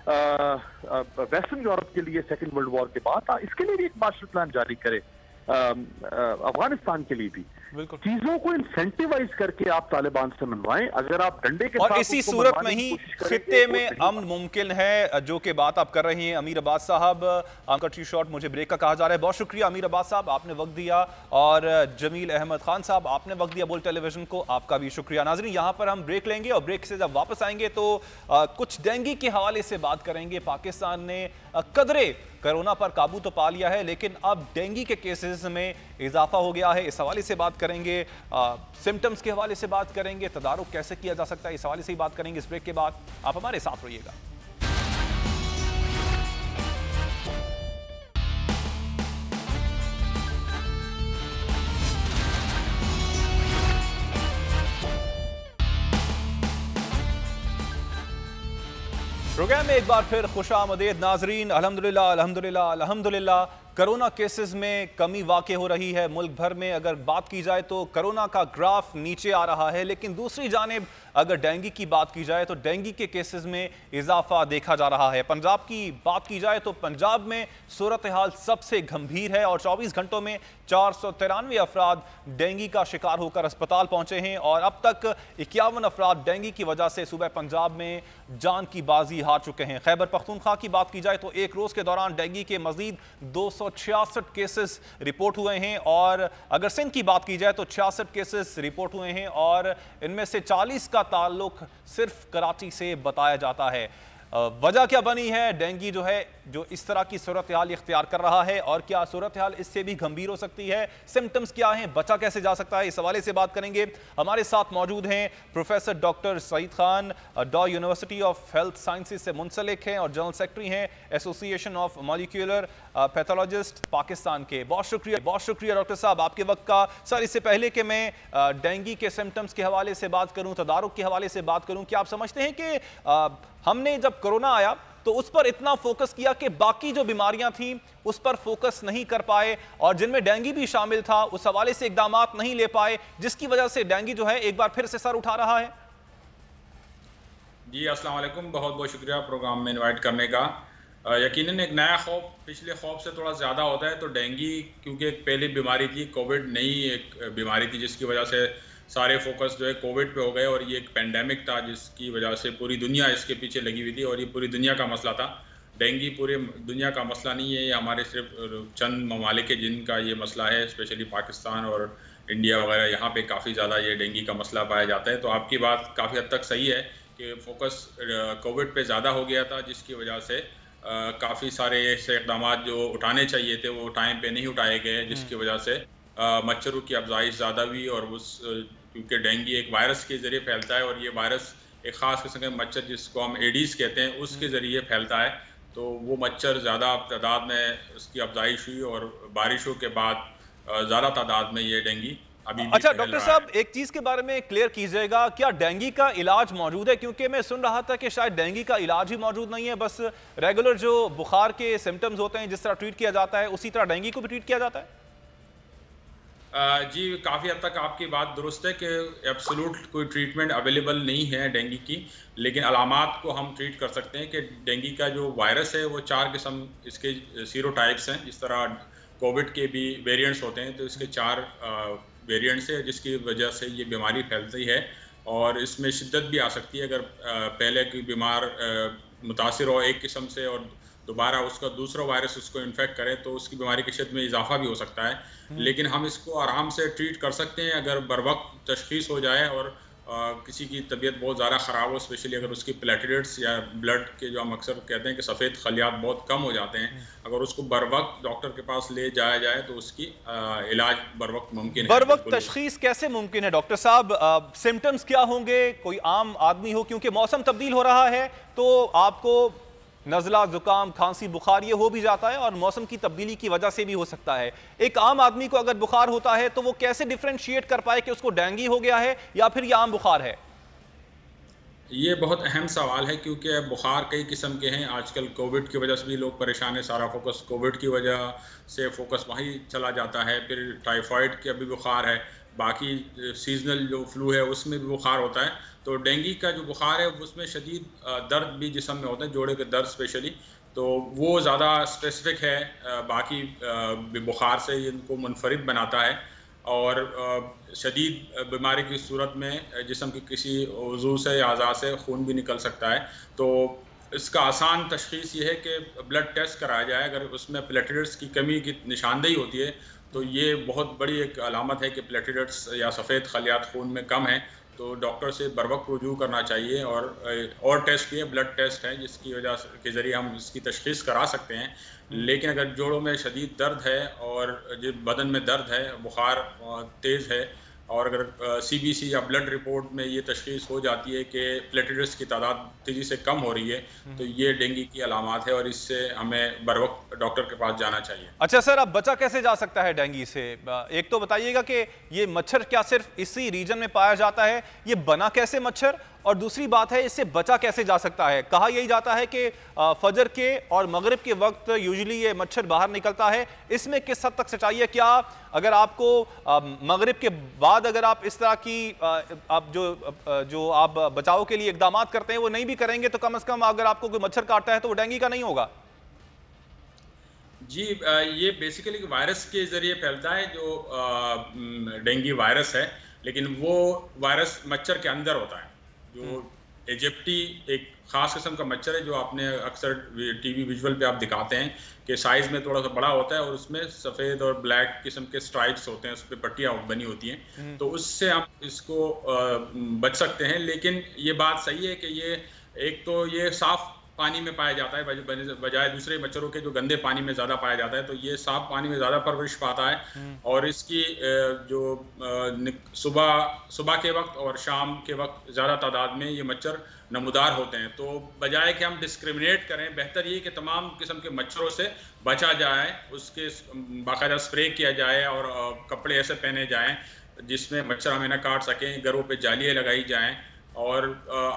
वेस्टर्न यूरोप के लिए सेकेंड वर्ल्ड वॉर के बाद, इसके लिए भी एक मार्शल प्लान जारी करे, अफगानिस्तान के लिए भी। चीजों को इंसेंटिवाइज करके आप तालिबान से मनवाएं। अगर आप डंडे के और इसी सूरत में ही खित्ते में अमन मुमकिन है, जो कि बात आप कर रही हैं अमीर अब्बास साहब। आपका टी शॉट मुझे ब्रेक का कहा जा रहा है। बहुत शुक्रिया अमीर अब्बास साहब, आपने वक्त दिया, और जमील अहमद खान साहब आपने वक्त दिया बोल टेलीविजन को, आपका भी शुक्रिया। नाज़रीन, यहाँ पर हम ब्रेक लेंगे और ब्रेक से जब वापस आएंगे तो कुछ डेंगू के हवाले से बात करेंगे। पाकिस्तान ने कदरे कोरोना पर काबू तो पा लिया है, लेकिन अब डेंगू के केसेस में इजाफा हो गया है। इस हवाले से बात करेंगे, सिम्टम्स के हवाले से बात करेंगे, तदारुक कैसे किया जा सकता है, इस हवाले से ही बात करेंगे इस ब्रेक के बाद। आप हमारे साथ रहिएगा। प्रोग्राम में एक बार फिर खुशामदीद नाजरीन। अल्हम्दुलिल्लाह अल्हम्दुलिल्लाह अल्हम्दुलिल्लाह कोरोना केसेस में कमी वाक़ई हो रही है मुल्क भर में। अगर बात की जाए तो कोरोना का ग्राफ नीचे आ रहा है, लेकिन दूसरी जानिब अगर डेंगू की बात की जाए तो डेंगू के केसेस में इजाफा देखा जा रहा है। पंजाब की बात की जाए तो पंजाब में सूरत हाल सबसे गंभीर है और 24 घंटों में 493 अफराद डेंगू का शिकार होकर अस्पताल पहुंचे हैं और अब तक 51 अफराद डेंगू की वजह से सूबे पंजाब में जान की बाजी हार चुके हैं। खैबर पख्तूनख्वा की बात की जाए तो एक रोज़ के दौरान डेंगू के मजीद 266 केसेस रिपोर्ट हुए हैं और अगर सिंध की बात की जाए तो 66 केसेस रिपोर्ट हुए हैं और इनमें से 40 का ताल्लुक सिर्फ कराची से बताया जाता है। वजह क्या बनी है डेंगू जो है जो इस तरह की सूरत हाल इख्तियार कर रहा है और क्या सूरत हाल इससे भी गंभीर हो सकती है? सिम्टम्स क्या हैं, बचा कैसे जा सकता है, इस हवाले से बात करेंगे। हमारे साथ मौजूद हैं प्रोफेसर डॉक्टर सईद खान, डॉ यूनिवर्सिटी ऑफ हेल्थ साइंसेज से मुंसलिक हैं और जनरल सेक्रेटरी हैं association of molecular pathologist Pakistan के। बहुत शुक्रिया डॉक्टर साहब आपके वक्त का। सर, इससे पहले कि मैं डेंगू के सिम्टम्स के हवाले से बात करूँ, तदारुक के हवाले से बात करूँ, क्या आप समझते हैं कि हमने जब कोरोना आया तो उस पर इतना फोकस किया कि बाकी जो बीमारियां थीं उस पर फोकस नहीं कर पाए और जिनमें डेंगू भी शामिल था उस हवाले से इकदामात नहीं ले पाए, जिसकी वजह से डेंगू जो है एक बार फिर से सर उठा रहा है? जी अस्सलाम वालेकुम, बहुत बहुत शुक्रिया प्रोग्राम में इनवाइट करने का। यकीनन एक नया खौफ पिछले खौफ से थोड़ा ज़्यादा होता है। तो डेंगू क्योंकि एक पहली बीमारी थी, कोविड नई एक बीमारी थी जिसकी वजह से सारे फोकस जो है कोविड पे हो गए और ये एक पेंडेमिक था जिसकी वजह से पूरी दुनिया इसके पीछे लगी हुई थी और ये पूरी दुनिया का मसला था। डेंगू पूरे दुनिया का मसला नहीं है, ये हमारे सिर्फ चंद ममालिक है जिनका ये मसला है, स्पेशली पाकिस्तान और इंडिया वगैरह, यहाँ पे काफ़ी ज़्यादा ये डेंगू का मसला पाया जाता है। तो आपकी बात काफ़ी हद तक सही है कि फोकस कोविड पे ज़्यादा हो गया था जिसकी वजह से काफ़ी सारे ऐसे इक़दाम जो उठाने चाहिए थे वो टाइम पे नहीं उठाए गए, जिसकी वजह से मच्छरों की अफजाइश ज़्यादा हुई और उस क्योंकि डेंगू एक वायरस के ज़रिए फैलता है और ये वायरस एक ख़ास किस्म के मच्छर जिसको हम एडीज़ कहते हैं उसके ज़रिए फैलता है। तो वो मच्छर ज़्यादा तादाद में उसकी अफजाइश हुई और बारिशों के बाद ज़्यादा तादाद में ये डेंगू अभी भी। अच्छा डॉक्टर साहब, एक चीज़ के बारे में क्लियर कीजिएगा, क्या डेंगू का इलाज मौजूद है? क्योंकि मैं सुन रहा था कि शायद डेंगू का इलाज ही मौजूद नहीं है, बस रेगुलर जो बुखार के सिम्टम्स होते हैं जिस तरह ट्रीट किया जाता है उसी तरह डेंगू को भी ट्रीट किया जाता है। जी काफ़ी हद तक आपकी बात दुरुस्त है कि एब्सोल्यूट कोई ट्रीटमेंट अवेलेबल नहीं है डेंगू की, लेकिन अलामात को हम ट्रीट कर सकते हैं कि डेंगू का जो वायरस है वो 4 किस्म इसके सीरोटाइप्स हैं। जिस तरह कोविड के भी वेरिएंट्स होते हैं तो इसके 4 वेरिएंट्स है जिसकी वजह से ये बीमारी फैलती है और इसमें शिद्दत भी आ सकती है। अगर पहले कोई बीमार मुतासिर हो एक किस्म से और दोबारा उसका दूसरा वायरस उसको इन्फेक्ट करे तो उसकी बीमारी की शिद्दत में इजाफा भी हो सकता है। लेकिन हम इसको आराम से ट्रीट कर सकते हैं अगर बर वक्त तशखीस हो जाए और किसी की तबीयत बहुत ज़्यादा ख़राब हो, स्पेशली अगर उसकी प्लेटलेट्स या ब्लड के जो हम अक्सर कहते हैं कि सफ़ेद खलियात बहुत कम हो जाते हैं, अगर उसको बर वक्त डॉक्टर के पास ले जाया जाए तो उसकी इलाज बर वक्त मुमकिन है। बर वक्त तशखीस कैसे मुमकिन है डॉक्टर साहब? सिम्टम्स क्या होंगे? कोई आम आदमी हो, क्योंकि मौसम तब्दील हो रहा है तो आपको नज़ला, जुकाम, खांसी, बुखार ये हो भी जाता है और मौसम की तब्दीली की वजह से भी हो सकता है। एक आम आदमी को अगर बुखार होता है तो वो कैसे डिफ्रेंशिएट कर पाए कि उसको डेंगू हो गया है या फिर ये आम बुखार है? ये बहुत अहम सवाल है क्योंकि बुखार कई किस्म के हैं। आजकल कोविड की वजह से भी लोग परेशान हैं, सारा फोकस कोविड की वजह से फोकस वहीं चला जाता है। फिर टाइफाइड का भी बुखार है, बाकी सीजनल जो फ्लू है उसमें भी बुखार होता है। तो डेंगू का जो बुखार है उसमें शदीद दर्द भी जिस्म में होता है, जोड़े के दर्द स्पेशली, तो वो ज़्यादा स्पेसिफिक है बाकी बुखार से, इनको मुनफरिद बनाता है और शदीद बीमारी की सूरत में जिस्म की किसी उज़ू से या अज़ा से खून भी निकल सकता है। तो इसका आसान तशख़ीस ये है कि ब्लड टेस्ट कराया जाए। अगर उसमें प्लेटलेट्स की कमी की निशानदेही होती है तो ये बहुत बड़ी एक अलामत है कि प्लेटलेट्स या सफ़ेद खलियात खून में कम है, तो डॉक्टर से बर वक्त रुजू करना चाहिए और टेस्ट भी है, ब्लड टेस्ट है जिसकी वजह के ज़रिए हम इसकी तशख़ीस करा सकते हैं। लेकिन अगर जोड़ों में शदीद दर्द है और बदन में दर्द है, बुखार तेज़ है और अगर CBC या ब्लड रिपोर्ट में ये तशख़ीस हो जाती है कि प्लेटलेट्स की तादाद तेज़ी से कम हो रही है तो ये डेंगू की अलामात है और इससे हमें बर वक्त डॉक्टर के पास जाना चाहिए। अच्छा सर, अब बचा कैसे जा सकता है डेंगू से? एक तो बताइएगा कि ये मच्छर क्या सिर्फ इसी रीजन में पाया जाता है, ये बना कैसे मच्छर, और दूसरी बात है इससे बचा कैसे जा सकता है। कहा यही जाता है कि फजर के और मगरिब के वक्त यूजुअली ये मच्छर बाहर निकलता है, इसमें किस हद तक सच्चाई है? क्या अगर आपको मगरिब के बाद अगर आप इस तरह की आप जो आप बचाव के लिए इकदाम करते हैं वो नहीं भी करेंगे तो कम से कम अगर आपको कोई मच्छर काटता है तो वो डेंगू का नहीं होगा? जी, ये बेसिकली वायरस के जरिए फैलता है जो डेंगू वायरस है, लेकिन वो वायरस मच्छर के अंदर होता है। जो इजिप्टी एक खास किस्म का मच्छर है जो आपने अक्सर टीवी विजुअल पे आप दिखाते हैं कि साइज में थोड़ा सा बड़ा होता है और उसमें सफ़ेद और ब्लैक किस्म के स्ट्राइप्स होते हैं, उस पर पट्टियाँ बनी होती हैं, तो उससे हम इसको बच सकते हैं। लेकिन ये बात सही है कि ये एक तो ये साफ पानी में पाया जाता है बजाय दूसरे मच्छरों के जो गंदे पानी में ज़्यादा पाया जाता है, तो ये साफ पानी में ज़्यादा परवरिश पाता है और इसकी जो सुबह के वक्त और शाम के वक्त ज़्यादा तादाद में ये मच्छर नमूदार होते हैं। तो बजाय कि हम डिस्क्रिमिनेट करें, बेहतर ये कि तमाम किस्म के मच्छरों से बचा जाए, उसके बाकायदा स्प्रे किया जाए और कपड़े ऐसे पहने जाएँ जिसमें मच्छर हमें न काट सकें, घरों पर जालियाँ लगाई जाएँ और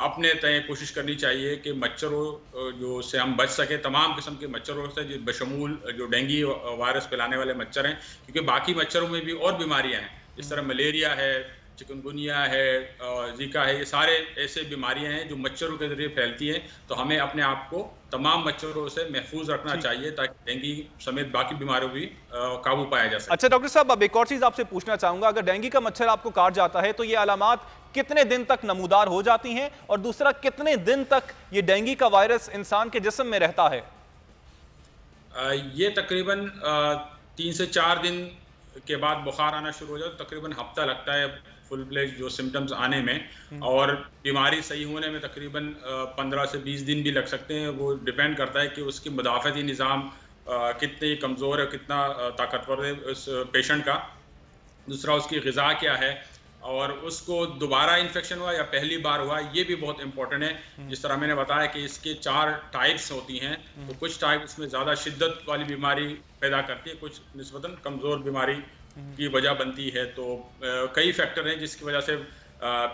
अपने तय कोशिश करनी चाहिए कि मच्छरों जो से हम बच सके, तमाम किस्म के मच्छरों से जो बशमूल जो डेंगू वायरस फैलाने वाले मच्छर हैं, क्योंकि बाकी मच्छरों में भी और बीमारियां हैं, इस तरह मलेरिया है, चिकनगुनिया है, जीका है, ये सारे ऐसे बीमारियां हैं जो मच्छरों के जरिए फैलती हैं। तो हमें अपने आप को तमाम मच्छरों से महफूज रखना चाहिए ताकि डेंगू समेत बाकी बीमारियों भी काबू पाया जा सके। अच्छा डॉक्टर साहब, अब एक और चीज आपसे पूछना चाहूंगा, अगर डेंगू का मच्छर आपको काट जाता है तो ये अलामात कितने दिन तक नमूदार हो जाती हैं, और दूसरा कितने दिन तक ये डेंगू का वायरस इंसान के जिस्म में रहता है? ये तकरीबन 3 से 4 दिन के बाद बुखार आना शुरू हो जाए, तकरीबन हफ्ता लगता है फुल फ्लेज जो सिम्टम्स आने में, और बीमारी सही होने में तकरीबन 15 से 20 दिन भी लग सकते हैं। वो डिपेंड करता है कि उसकी मुदाफ़ती निज़ाम कितनी कमज़ोर है, कितना ताकतवर है उस पेशेंट का, दूसरा उसकी ग़िज़ा क्या है, और उसको दोबारा इन्फेक्शन हुआ या पहली बार हुआ, ये भी बहुत इंपॉर्टेंट है। जिस तरह मैंने बताया कि इसके 4 टाइप्स होती हैं, तो कुछ टाइप इसमें ज़्यादा शिद्दत वाली बीमारी पैदा करती है, कुछ निस्बतन कमज़ोर बीमारी की वजह बनती है। तो कई फैक्टर हैं जिसकी वजह से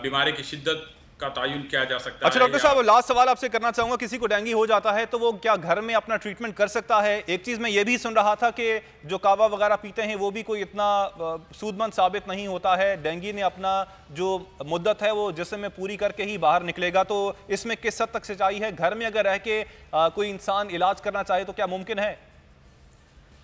बीमारी की शिद्दत का तायुन किया जा सकता है। अच्छा डॉक्टर साहब, लास्ट सवाल आपसे करना चाहूंगा, किसी को डेंगू हो जाता है तो वो क्या घर में अपना ट्रीटमेंट कर सकता है? एक चीज मैं ये भी सुन रहा था कि जो कावा वगैरह पीते हैं वो भी कोई इतना सूदमंद साबित नहीं होता है, डेंगू ने अपना जो मुद्दत है वो जिस्म में पूरी करके ही बाहर निकलेगा, तो इसमें किस हद तक सच्चाई है? घर में अगर रह के कोई इंसान इलाज करना चाहे तो क्या मुमकिन है?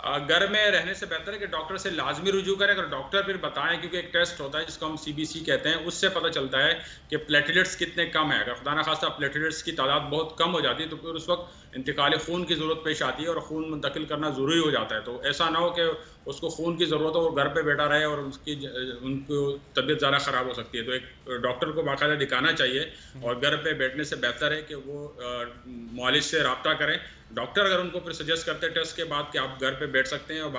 घर में रहने से बेहतर है कि डॉक्टर से लाजमी रुजू करें। अगर डॉक्टर फिर बताएं, क्योंकि एक टेस्ट होता है जिसको हम CBC कहते हैं, उससे पता चलता है कि प्लेटलेट्स कितने कम है। अगर खुदा न खास्ता प्लेटलेट्स की तादाद बहुत कम हो जाती है तो फिर उस वक्त इंतकाल खून की ज़रूरत पेश आती है और खून मुंतकिल करना ज़रूरी हो जाता है। तो ऐसा ना हो कि उसको खून की ज़रूरत हो और घर पर बैठा रहे और उनको तबीयत ज़्यादा ख़राब हो सकती है। तो एक डॉक्टर को बाकायदा दिखाना चाहिए और घर पर बैठने से बेहतर है कि वो मुआलिज से रब्ता करें। डॉक्टर अगर उनको फिर सजेस्ट करते हैं टेस्ट के बाद कि आप घर पे बैठ सकते हैं और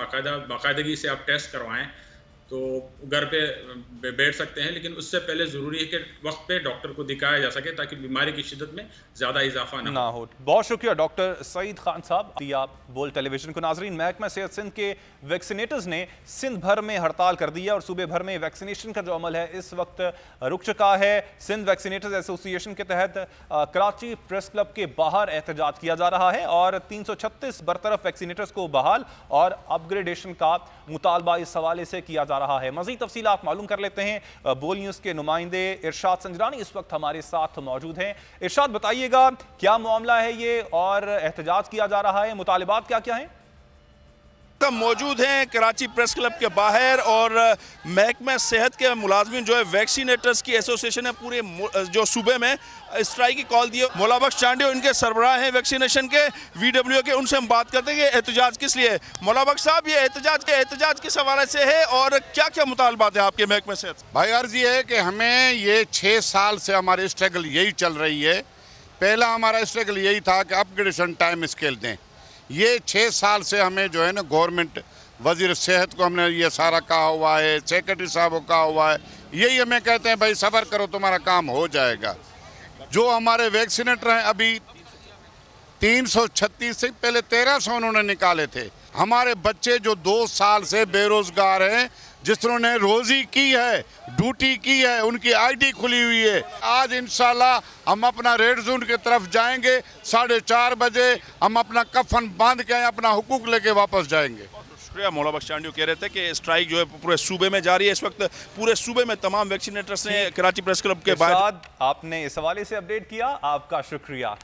बाकायदगी से आप टेस्ट करवाएं, तो घर पे बैठ सकते हैं, लेकिन उससे पहले ज़रूरी है कि वक्त पे डॉक्टर को दिखाया जा सके ताकि बीमारी की शिद्दत में ज़्यादा इजाफा ना हो। बहुत शुक्रिया डॉक्टर सईद खान साहब। आप बोल टेलीविजन को नाजरीन, महकमा सेहत सिंध के वैक्सीनेटर्स ने सिंध भर में हड़ताल कर दी है और सूबे भर में वैक्सीनेशन का जो अमल है इस वक्त रुक चुका है। सिंध वैक्सीनेटर्स एसोसिएशन के तहत कराची प्रेस क्लब के बाहर एहतजाज किया जा रहा है और 336 बरतरफ वैक्सीनेटर्स को बहाल और अपग्रेडेशन का मुतालबा इस हवाले से किया जा रहा है। मज़ीद तफसीलात मालूम कर लेते हैं। बोल न्यूज़ के नुमाइंदे इरशाद संजरानी इस वक्त हमारे साथ मौजूद हैं। इरशाद, बताइएगा क्या मामला है ये और एहतजाज किया जा रहा है, मुतालिबात क्या क्या हैं? मौजूद हैं कराची प्रेस क्लब के बाहर और महकमा सेहत के मुलाजमीन जो है वैक्सीनेटर्स की एसोसिएशन है पूरे जो सूबे में स्ट्राइक की कॉल दी है। मौला बख्श चांडियो इनके सरबराह हैं वैक्सीनेशन के VWO के, उनसे हम बात करते हैं कि एहतजाज किस लिए है। मौला बख्श साहब, ये एहतजाज किस हवाले से है और क्या क्या मुतालबात है आपके महकमा सेहत? भाई अर्ज ये है कि हमें ये 6 साल से हमारी स्ट्रगल यही चल रही है। पहला हमारा स्ट्रगल यही था कि अपग्रेडेशन टाइम स्केल दें। ये 6 साल से हमें जो है ना गवर्नमेंट वजीर सेहत को हमने ये सारा कहा हुआ है, सेक्रेटरी साहब को कहा हुआ है, यही हमें कहते हैं भाई सब्र करो तुम्हारा काम हो जाएगा। जो हमारे वैक्सीनेटर हैं अभी 336 से पहले 1300 उन्होंने निकाले थे। हमारे बच्चे जो 2 साल से बेरोजगार हैं, जिन्होंने रोजी की है, ड्यूटी की है, उनकी आईडी खुली हुई है, आज इंशाल्लाह हम अपना रेड जोन की तरफ जाएंगे। 4:30 बजे हम अपना कफन बांध के अपना हुकूक लेके वापस जाएंगे। शुक्रिया। मौला बख्श चांडियो कह रहे थे कि स्ट्राइक जो है पूरे सूबे में जारी है। इस वक्त पूरे सूबे में तमाम वैक्सीनेटर्स ने कराची प्रेस क्लब के बाद आपने इस हवाले से अपडेट किया, आपका शुक्रिया।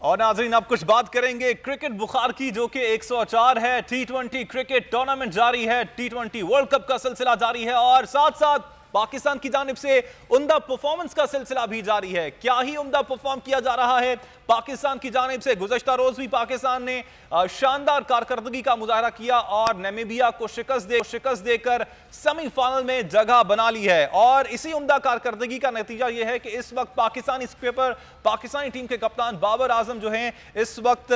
और नाजरीन अब कुछ बात करेंगे क्रिकेट बुखार की, जो कि 104 है। T20 क्रिकेट टूर्नामेंट जारी है, T20 वर्ल्ड कप का सिलसिला जारी है और साथ साथ पाकिस्तान की जानिब से उम्दा परफॉर्मेंस का सिलसिला भी जारी है। क्या ही उम्दा परफॉर्म किया जा रहा है पाकिस्तान की जानिब से। गुज़श्ता रोज भी पाकिस्तान ने शानदार कारकर्दगी का मुजाहरा किया और नामीबिया को शिकस्त देकर सेमीफाइनल में जगह बना ली है। और इसी उम्दा कारकर्दगी का नतीजा यह है कि इस वक्त पाकिस्तानी टीम के कप्तान बाबर आजम जो हैं इस वक्त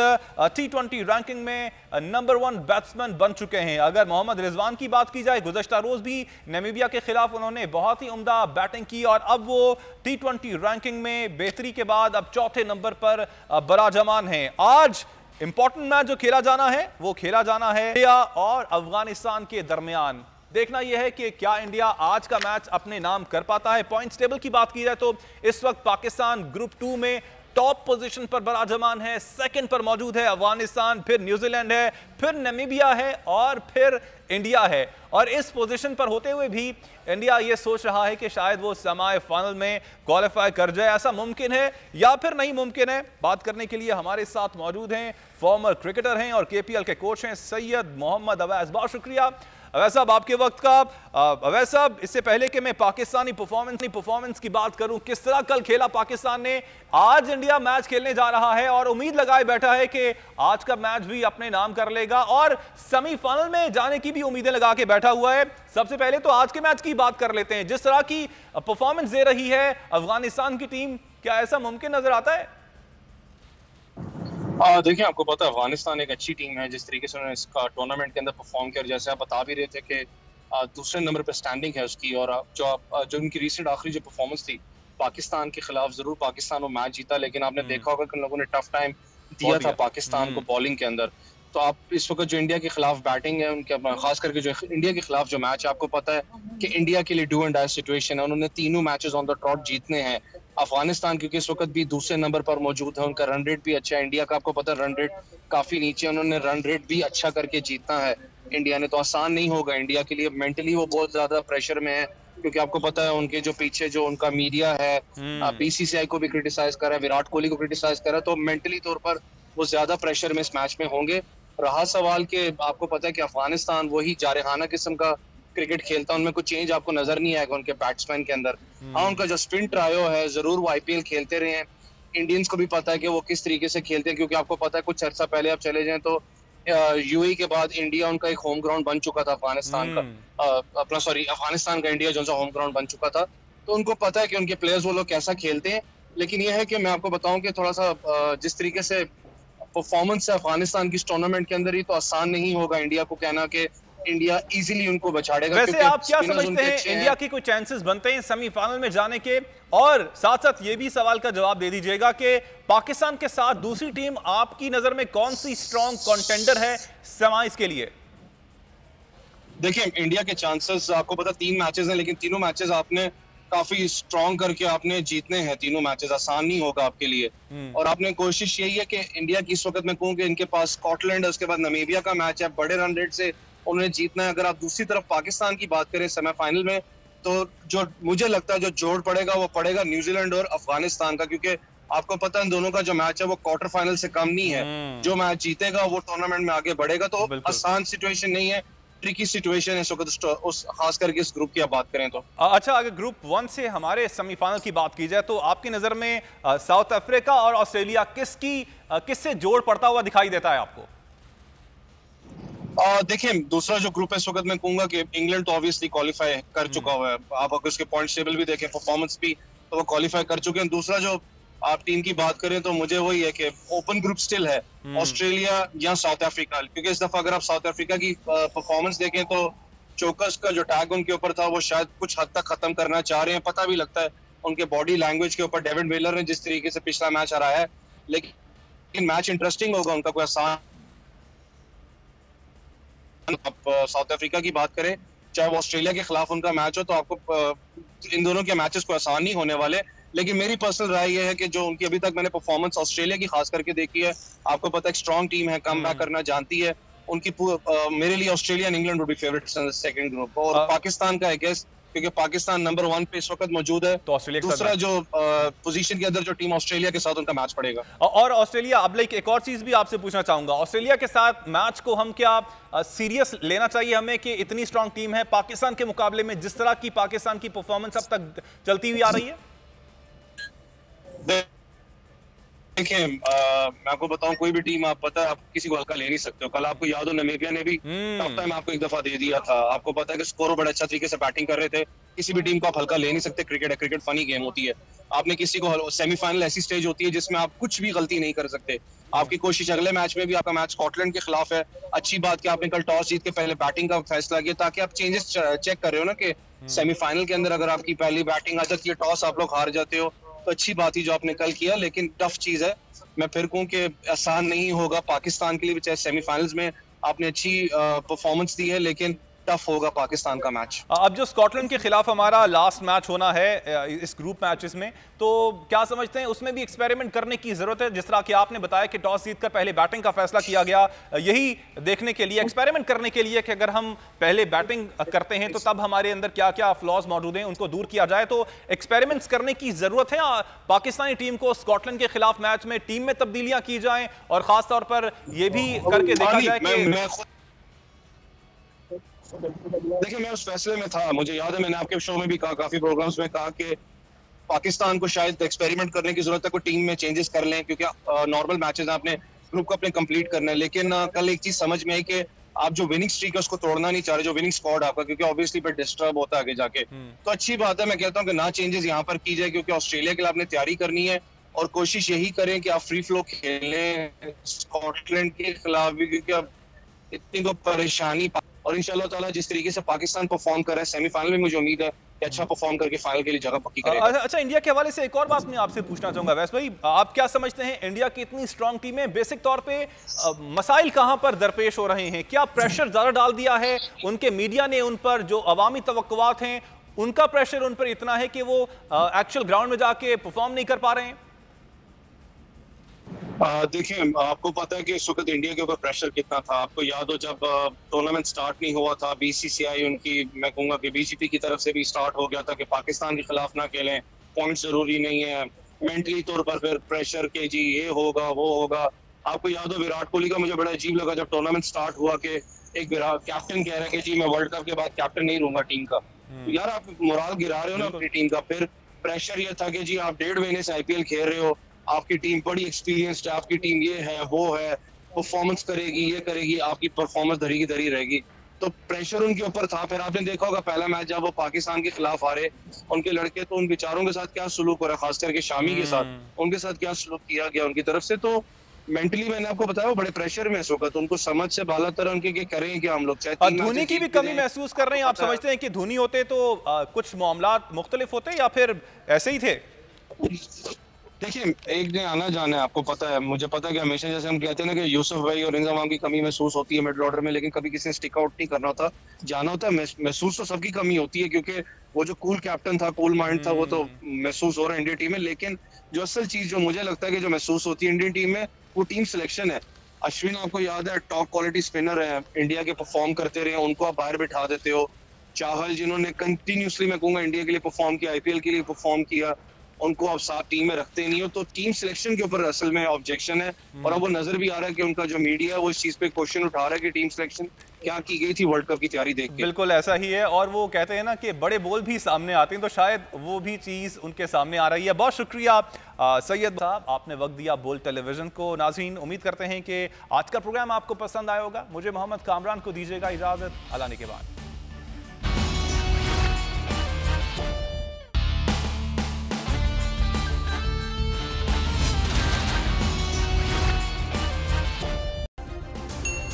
T20 रैंकिंग में नंबर 1 बैट्समैन बन चुके हैं। अगर मोहम्मद रिजवान की बात की जाए, गुज़श्ता रोज भी नामीबिया के खिलाफ उन्होंने बहुत ही उम्दा बैटिंग की और अब वो T20 रैंकिंग में बेहतरी के बाद अब चौथे नंबर पर बराजमान है। आज इंपॉर्टेंट मैच जो खेला जाना है वो खेला जाना है इंडिया और अफगानिस्तान के दरमियान। देखना यह है कि क्या इंडिया आज का मैच अपने नाम कर पाता है। पॉइंट्स टेबल की बात की जाए तो इस वक्त पाकिस्तान ग्रुप 2 में टॉप पोजीशन पर बराजमान है। सेकंड पर मौजूद है अफगानिस्तान, फिर न्यूजीलैंड है, फिर नामीबिया है और फिर इंडिया है। और इस पोजीशन पर होते हुए भी इंडिया ये सोच रहा है कि शायद वो सेमीफाइनल में क्वालिफाई कर जाए। ऐसा मुमकिन है या फिर नहीं मुमकिन है, बात करने के लिए हमारे साथ मौजूद हैं फॉर्मर क्रिकेटर हैं और KPL के कोच हैं सैयद मोहम्मद अवैस। बहुत शुक्रिया अवैस साहब आपके वक्त का। अवैस साहब, इससे पहले कि मैं पाकिस्तानी परफॉर्मेंस की बात करूं, किस तरह कल खेला पाकिस्तान ने। आज इंडिया मैच खेलने जा रहा है और उम्मीद लगाए बैठा है कि आज का मैच भी अपने नाम कर लेगा और सेमीफाइनल में जाने की भी उम्मीदें लगा के बैठा हुआ है। सबसे पहले तो आज के मैच की बात कर लेते हैं। जिस तरह की परफॉर्मेंस दे रही है अफगानिस्तान की टीम, क्या ऐसा मुमकिन नजर आता है? देखिए, आपको पता है अफगानिस्तान एक अच्छी टीम है। जिस तरीके से उन्होंने इसका टूर्नामेंट के अंदर परफॉर्म किया, जैसे आप बता भी रहे थे कि दूसरे नंबर पर स्टैंडिंग है उसकी। और जो उनकी रिसेंट आखिरी जो परफॉर्मेंस थी पाकिस्तान के खिलाफ, जरूर पाकिस्तान वो मैच जीता, लेकिन आपने देखा होगा कि उन लोगों ने टफ टाइम दिया था पाकिस्तान को बॉलिंग के अंदर। तो आप इस वक्त जो इंडिया के खिलाफ बैटिंग है उनके, खास करके जो इंडिया के खिलाफ जो मैच है, आपको पता है कि इंडिया के लिए डू एंड डाई सिचुएशन है। उन्होंने तीनों मैचेस ऑन द ट्रॉट जीतने हैं। अफगानिस्तान क्योंकि इस वक्त भी दूसरे नंबर पर मौजूद है, उनका रन रेट भी अच्छा है। इंडिया का आपको पता है रन रेट काफी नीचे, उन्होंने रन रेट भी अच्छा करके जीतना है इंडिया ने। तो आसान नहीं होगा इंडिया के लिए, मेंटली वो बहुत ज्यादा प्रेशर में है क्योंकि आपको पता है उनके जो पीछे जो उनका मीडिया है, BCCI को भी क्रिटिसाइज कर रहा है, विराट कोहली को क्रिटिसाइज कर रहा है। तो मेंटली तौर पर वो ज्यादा प्रेशर में इस मैच में होंगे। रहा सवाल के आपको पता है कि अफगानिस्तान वही जारहाना किस्म का क्रिकेट खेलता है, उनमें कुछ चेंज आपको नजर नहीं आएगा उनके बैट्समैन के अंदर। हाँ, उनका जो स्पिन ट्रायो है, जरूर वो IPL खेलते रहे हैं। इंडियंस को भी पता है कि वो किस तरीके से खेलते हैं, क्योंकि आपको पता है कुछ अर्सा पहले आप चले जाएं तो UAE के बाद इंडिया उनका एक होम ग्राउंड बन चुका था अफगानिस्तान का, अफगानिस्तान का इंडिया जो सा होम ग्राउंड बन चुका था। तो उनको पता है कि उनके प्लेयर्स वो लोग कैसा खेलते हैं। लेकिन यह है कि मैं आपको बताऊं कि थोड़ा सा जिस तरीके से परफॉर्मेंस है अफगानिस्तान की टूर्नामेंट के अंदर ही, तो आसान नहीं होगा इंडिया को कहना कि इंडिया इजीली उनको बचाड़ेगा। वैसे आप क्या समझते हैं, इंडिया की कोई चांसेस बनते हैं सेमीफाइनल में जाने के? और साथ साथ ये भी सवाल का जवाब दे दीजिएगा कि पाकिस्तान के साथ दूसरी टीम आपकी नजर में कौन सी स्ट्रॉन्ग कंटेंडर है सेमीज के लिए? देखिए, इंडिया के चांसेस आपको पता 3 मैचेस हैं, लेकिन तीनों मैचेस आपने काफी स्ट्रॉन्ग करके आपने जीतने हैं। तीनों मैचेस आसान नहीं होगा आपके लिए। और आपने कोशिश यही है कि इंडिया की इस वक्त मैं कहूँ कि इनके पास स्कॉटलैंड है, उसके बाद नामीबिया का मैच है, बड़े रन रेट से उन्हें जीतना है। अगर आप दूसरी तरफ पाकिस्तान की बात करें सेमीफाइनल में, तो जो मुझे लगता है जो जोड़ पड़ेगा वो पड़ेगा न्यूजीलैंड और अफगानिस्तान का, क्योंकि आपको पता है इन दोनों का जो मैच है वो क्वार्टर फाइनल से कम नहीं है। जो मैच जीतेगा वो टूर्नामेंट में आगे बढ़ेगा। तो आसान सिचुएशन नहीं है, ट्रिकी सिचुएशन है इस वक्त, उस खास करके इस ग्रुप की आप बात करें तो। अच्छा, अगर ग्रुप 1 से हमारे सेमीफाइनल की बात की जाए तो आपकी नजर में साउथ अफ्रीका और ऑस्ट्रेलिया किससे जोड़ पड़ता हुआ दिखाई देता है आपको? देखिए, दूसरा जो ग्रुप है इस वक्त मैं कहूंगा कि इंग्लैंड तो ऑब्वियसली क्वालिफाई कर चुका हुआ है। आप अगर उसके पॉइंट टेबल भी देखें, परफॉर्मेंस भी, तो वो क्वालिफाई कर चुके हैं। दूसरा जो आप टीम की बात करें तो मुझे वही है कि ओपन ग्रुप स्टिल है, ऑस्ट्रेलिया या साउथ अफ्रीका। क्योंकि इस दफा अगर आप साउथ अफ्रीका की परफॉर्मेंस देखें तो चोकस का जो टैग उनके ऊपर था वो शायद कुछ हद तक खत्म करना चाह रहे हैं। पता भी लगता है उनके बॉडी लैंग्वेज के ऊपर। डेविड मिलर ने जिस तरीके से पिछला मैच हराया है, लेकिन मैच इंटरेस्टिंग होगा उनका, कोई आसान आप साउथ अफ्रीका की बात करें, चाहे वो ऑस्ट्रेलिया के खिलाफ उनका मैच हो, तो आपको इन दोनों के मैचेस को आसान नहीं होने वाले। लेकिन मेरी पर्सनल राय ये है कि जो उनकी अभी तक मैंने परफॉर्मेंस ऑस्ट्रेलिया की खास करके देखी है, आपको पता है एक स्ट्रॉन्ग टीम है, कम बैक करना जानती है उनकी। मेरे लिए Australia and England would be favourites in the second group. और पाकिस्तान का आई गेस, क्योंकि पाकिस्तान नंबर 1 पे इस वक्त मौजूद है, तो ऑस्ट्रेलिया दूसरा जो पोजीशन के अंदर जो टीम ऑस्ट्रेलिया के साथ उनका मैच पड़ेगा। और ऑस्ट्रेलिया, अब एक और चीज भी आपसे पूछना चाहूंगा, ऑस्ट्रेलिया के साथ मैच को हम क्या सीरियस लेना चाहिए हमें कि इतनी स्ट्रांग टीम है पाकिस्तान के मुकाबले में, जिस तरह की पाकिस्तान की परफॉर्मेंस अब तक चलती हुई आ रही है? देखिए, मैं आपको बताऊं, कोई भी टीम आप पता है आप किसी को हल्का ले नहीं सकते हो। कल आपको याद हो नामीबिया ने भी टफ टाइम आपको एक दफा दे दिया था। आपको पता है कि स्कोर बड़े अच्छा तरीके से बैटिंग कर रहे थे। किसी भी टीम को आप हल्का ले नहीं सकते। क्रिकेट फनी गेम होती है। आपने किसी को, सेमीफाइनल ऐसी स्टेज होती है जिसमें आप कुछ भी गलती नहीं कर सकते। आपकी कोशिश अगले मैच में भी, आपका मैच स्कॉटलैंड के खिलाफ है, अच्छी बात कि आपने कल टॉस जीत के पहले बैटिंग का फैसला किया, ताकि आप चेंजेस चेक कर रहे हो ना कि सेमीफाइनल के अंदर अगर आपकी पहली बैटिंग आ जाती है, टॉस आप लोग हार जाते हो, तो अच्छी बात ही जो आपने कल किया। लेकिन टफ चीज है, मैं फिर कहूं कि आसान नहीं होगा पाकिस्तान के लिए भी। चाहे सेमीफाइनल्स में आपने अच्छी परफॉर्मेंस दी है, लेकिन टफ होगा पाकिस्तान का मैच। अब जो स्कॉटलैंड के खिलाफ हमारा लास्ट मैच होना है इस ग्रुप मैचेस में, तो क्या समझते हैं उसमें भी एक्सपेरिमेंट करने की जरूरत है? जिस तरह कि आपने बताया कि टॉस जीतकर पहले बैटिंग का फैसला किया गया, यही देखने के लिए, एक्सपेरिमेंट करने के लिए कि अगर हम पहले बैटिंग करते हैं तो तब हमारे अंदर क्या क्या फ्लॉज मौजूद हैं उनको दूर किया जाए। तो एक्सपेरिमेंट्स करने की जरूरत है पाकिस्तानी टीम को स्कॉटलैंड के खिलाफ मैच में, टीम में तब्दीलियां की जाएं और खासतौर पर यह भी करके देखा जाए कि देखिए, मैं उस फैसले में था। मुझे याद है मैंने आपके शो में भी कहा, काफी प्रोग्राम्स में कहा कि पाकिस्तान को शायद एक्सपेरिमेंट करने की जरूरत है, कोई टीम में चेंजेस कर लें, क्योंकि नॉर्मल मैचेस आपने ग्रुप को अपने कंप्लीट करना है। लेकिन कल एक चीज समझ में आई कि आप जो विनिंग स्ट्रीक है उसको तोड़ना नहीं चाह रहे, जो विनिंग स्क्वाड आपका, क्योंकि ऑब्वियसली फिर डिस्टर्ब होता है आगे जाके। तो अच्छी बात है, मैं कहता हूँ कि ना चेंजेस यहाँ पर की जाए, क्योंकि ऑस्ट्रेलिया के लिए आपने तैयारी करनी है और कोशिश यही करें कि आप फ्री फ्लो खेलें स्कॉटलैंड के खिलाफ भी, क्योंकि अब इतनी तो परेशानी। और इंशाल्लाह ताला जिस तरीके से पाकिस्तान परफॉर्म कर रहा है सेमीफाइनल में, मुझे उम्मीद है कि अच्छा परफॉर्म करके फाइनल के लिए जगह पक्की करेगा। अच्छा, इंडिया के हवाले से एक और बात मैं आपसे पूछना चाहूंगा वैस भाई, आप क्या समझते हैं इंडिया की इतनी स्ट्रांग टीम है, बेसिक तौर पे मसाइल कहां पर दरपेश हो रहे हैं? क्या प्रेशर ज्यादा डाल दिया है उनके मीडिया ने उन पर, जो अवामी तवक्कुआत हैं उनका प्रेशर उन पर इतना है कि वो एक्चुअल ग्राउंड में जाके परफॉर्म नहीं कर पा रहे हैं? देखिए, आपको पता है कि इस वक्त इंडिया के ऊपर प्रेशर कितना था। आपको याद हो जब टूर्नामेंट स्टार्ट नहीं हुआ था, बीसीसीआई उनकी, मैं कहूँगा कि बीजेपी की तरफ से भी स्टार्ट हो गया था कि पाकिस्तान के खिलाफ ना खेलें, पॉइंट्स जरूरी नहीं है, मेंटली तौर पर फिर प्रेशर के जी ये होगा वो होगा। आपको याद हो विराट कोहली का मुझे बड़ा अजीब लगा जब टूर्नामेंट स्टार्ट हुआ कि एक विराट कैप्टन कह रहे हैं कि जी मैं वर्ल्ड कप के बाद कैप्टन नहीं रहूंगा टीम का। यार आप मोराल गिरा रहे हो ना अपनी टीम का। फिर प्रेशर ये था कि जी आप 1.5 महीने से IPL खेल रहे हो, आपकी टीम बड़ी एक्सपीरियंस्ड है, आपकी टीम ये है वो है, परफॉर्मेंस करेगी ये करेगी, आपकी परफॉर्मेंस धरी की धरी रहेगी। तो प्रेशर उनके ऊपर था। फिर आपने देखा होगा पहला मैच जब वो पाकिस्तान के खिलाफ आ रहे, उनके लड़के तो उन बेचारों के साथ क्या सलूक हो रहा है, खास करके शामी के साथ, उनके साथ क्या सलूक किया गया उनकी तरफ से। तो मेंटली मैंने आपको बताया वो बड़े प्रेशर में इस वक्त, उनको समझ से बाला तरह उनके कि करें कि हम लोग चाहे। धोनी की भी कमी महसूस कर रहे हैं आप? समझते हैं कि धोनी होते तो कुछ मामलात मुख्तलिफ होते या फिर ऐसे ही थे? देखिए, एक ने आना जाना है, आपको पता है, मुझे पता है कि हमेशा जैसे हम कहते हैं ना कि यूसुफ भाई और इंजमाम की कमी महसूस होती है मिडिल ऑर्डर में, लेकिन कभी किसी ने स्टिक आउट नहीं करना होता, जाना होता है। महसूस तो सबकी कमी होती है, क्योंकि वो जो कूल कैप्टन था, कूल माइंड था, वो तो महसूस हो रहा है इंडियन टीम में। लेकिन जो असल चीज जो मुझे लगता है कि जो महसूस होती है इंडियन टीम में, वो टीम सिलेक्शन है। अश्विन आपको याद है टॉप क्वालिटी स्पिनर है, इंडिया के परफॉर्म करते रहे, उनको आप बाहर बिठा देते हो। चाहल जिन्होंने कंटिन्यूसली मैं कहूंगा इंडिया के लिए परफॉर्म किया, IPL के लिए परफॉर्म किया, उनको आप साथ टीम में रखते नहीं हो। तो टीम सिलेक्शन के ऊपर असल में ऑब्जेक्शन है। और अब वो नजर भी आ रहा है कि उनका जो मीडिया है वो इस चीज पे क्वेश्चन उठा रहा है कि टीम सिलेक्शन क्या की गई थी वर्ल्ड कप की तैयारी देख के। बिल्कुल ऐसा ही है, और वो कहते हैं ना कि बड़े बोल भी सामने आते हैं, तो शायद वो भी चीज उनके सामने आ रही है। बहुत शुक्रिया सैयद साहब, आपने वक्त दिया बोल टेलीविजन को। नाज़रीन, उम्मीद करते हैं कि आज का प्रोग्राम आपको पसंद आया होगा। मुझे मोहम्मद कामरान को दीजिएगा इजाजत, अलाने के बाद।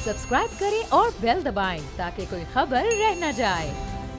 सब्सक्राइब करें और बेल दबाएं ताकि कोई खबर रह न जाए।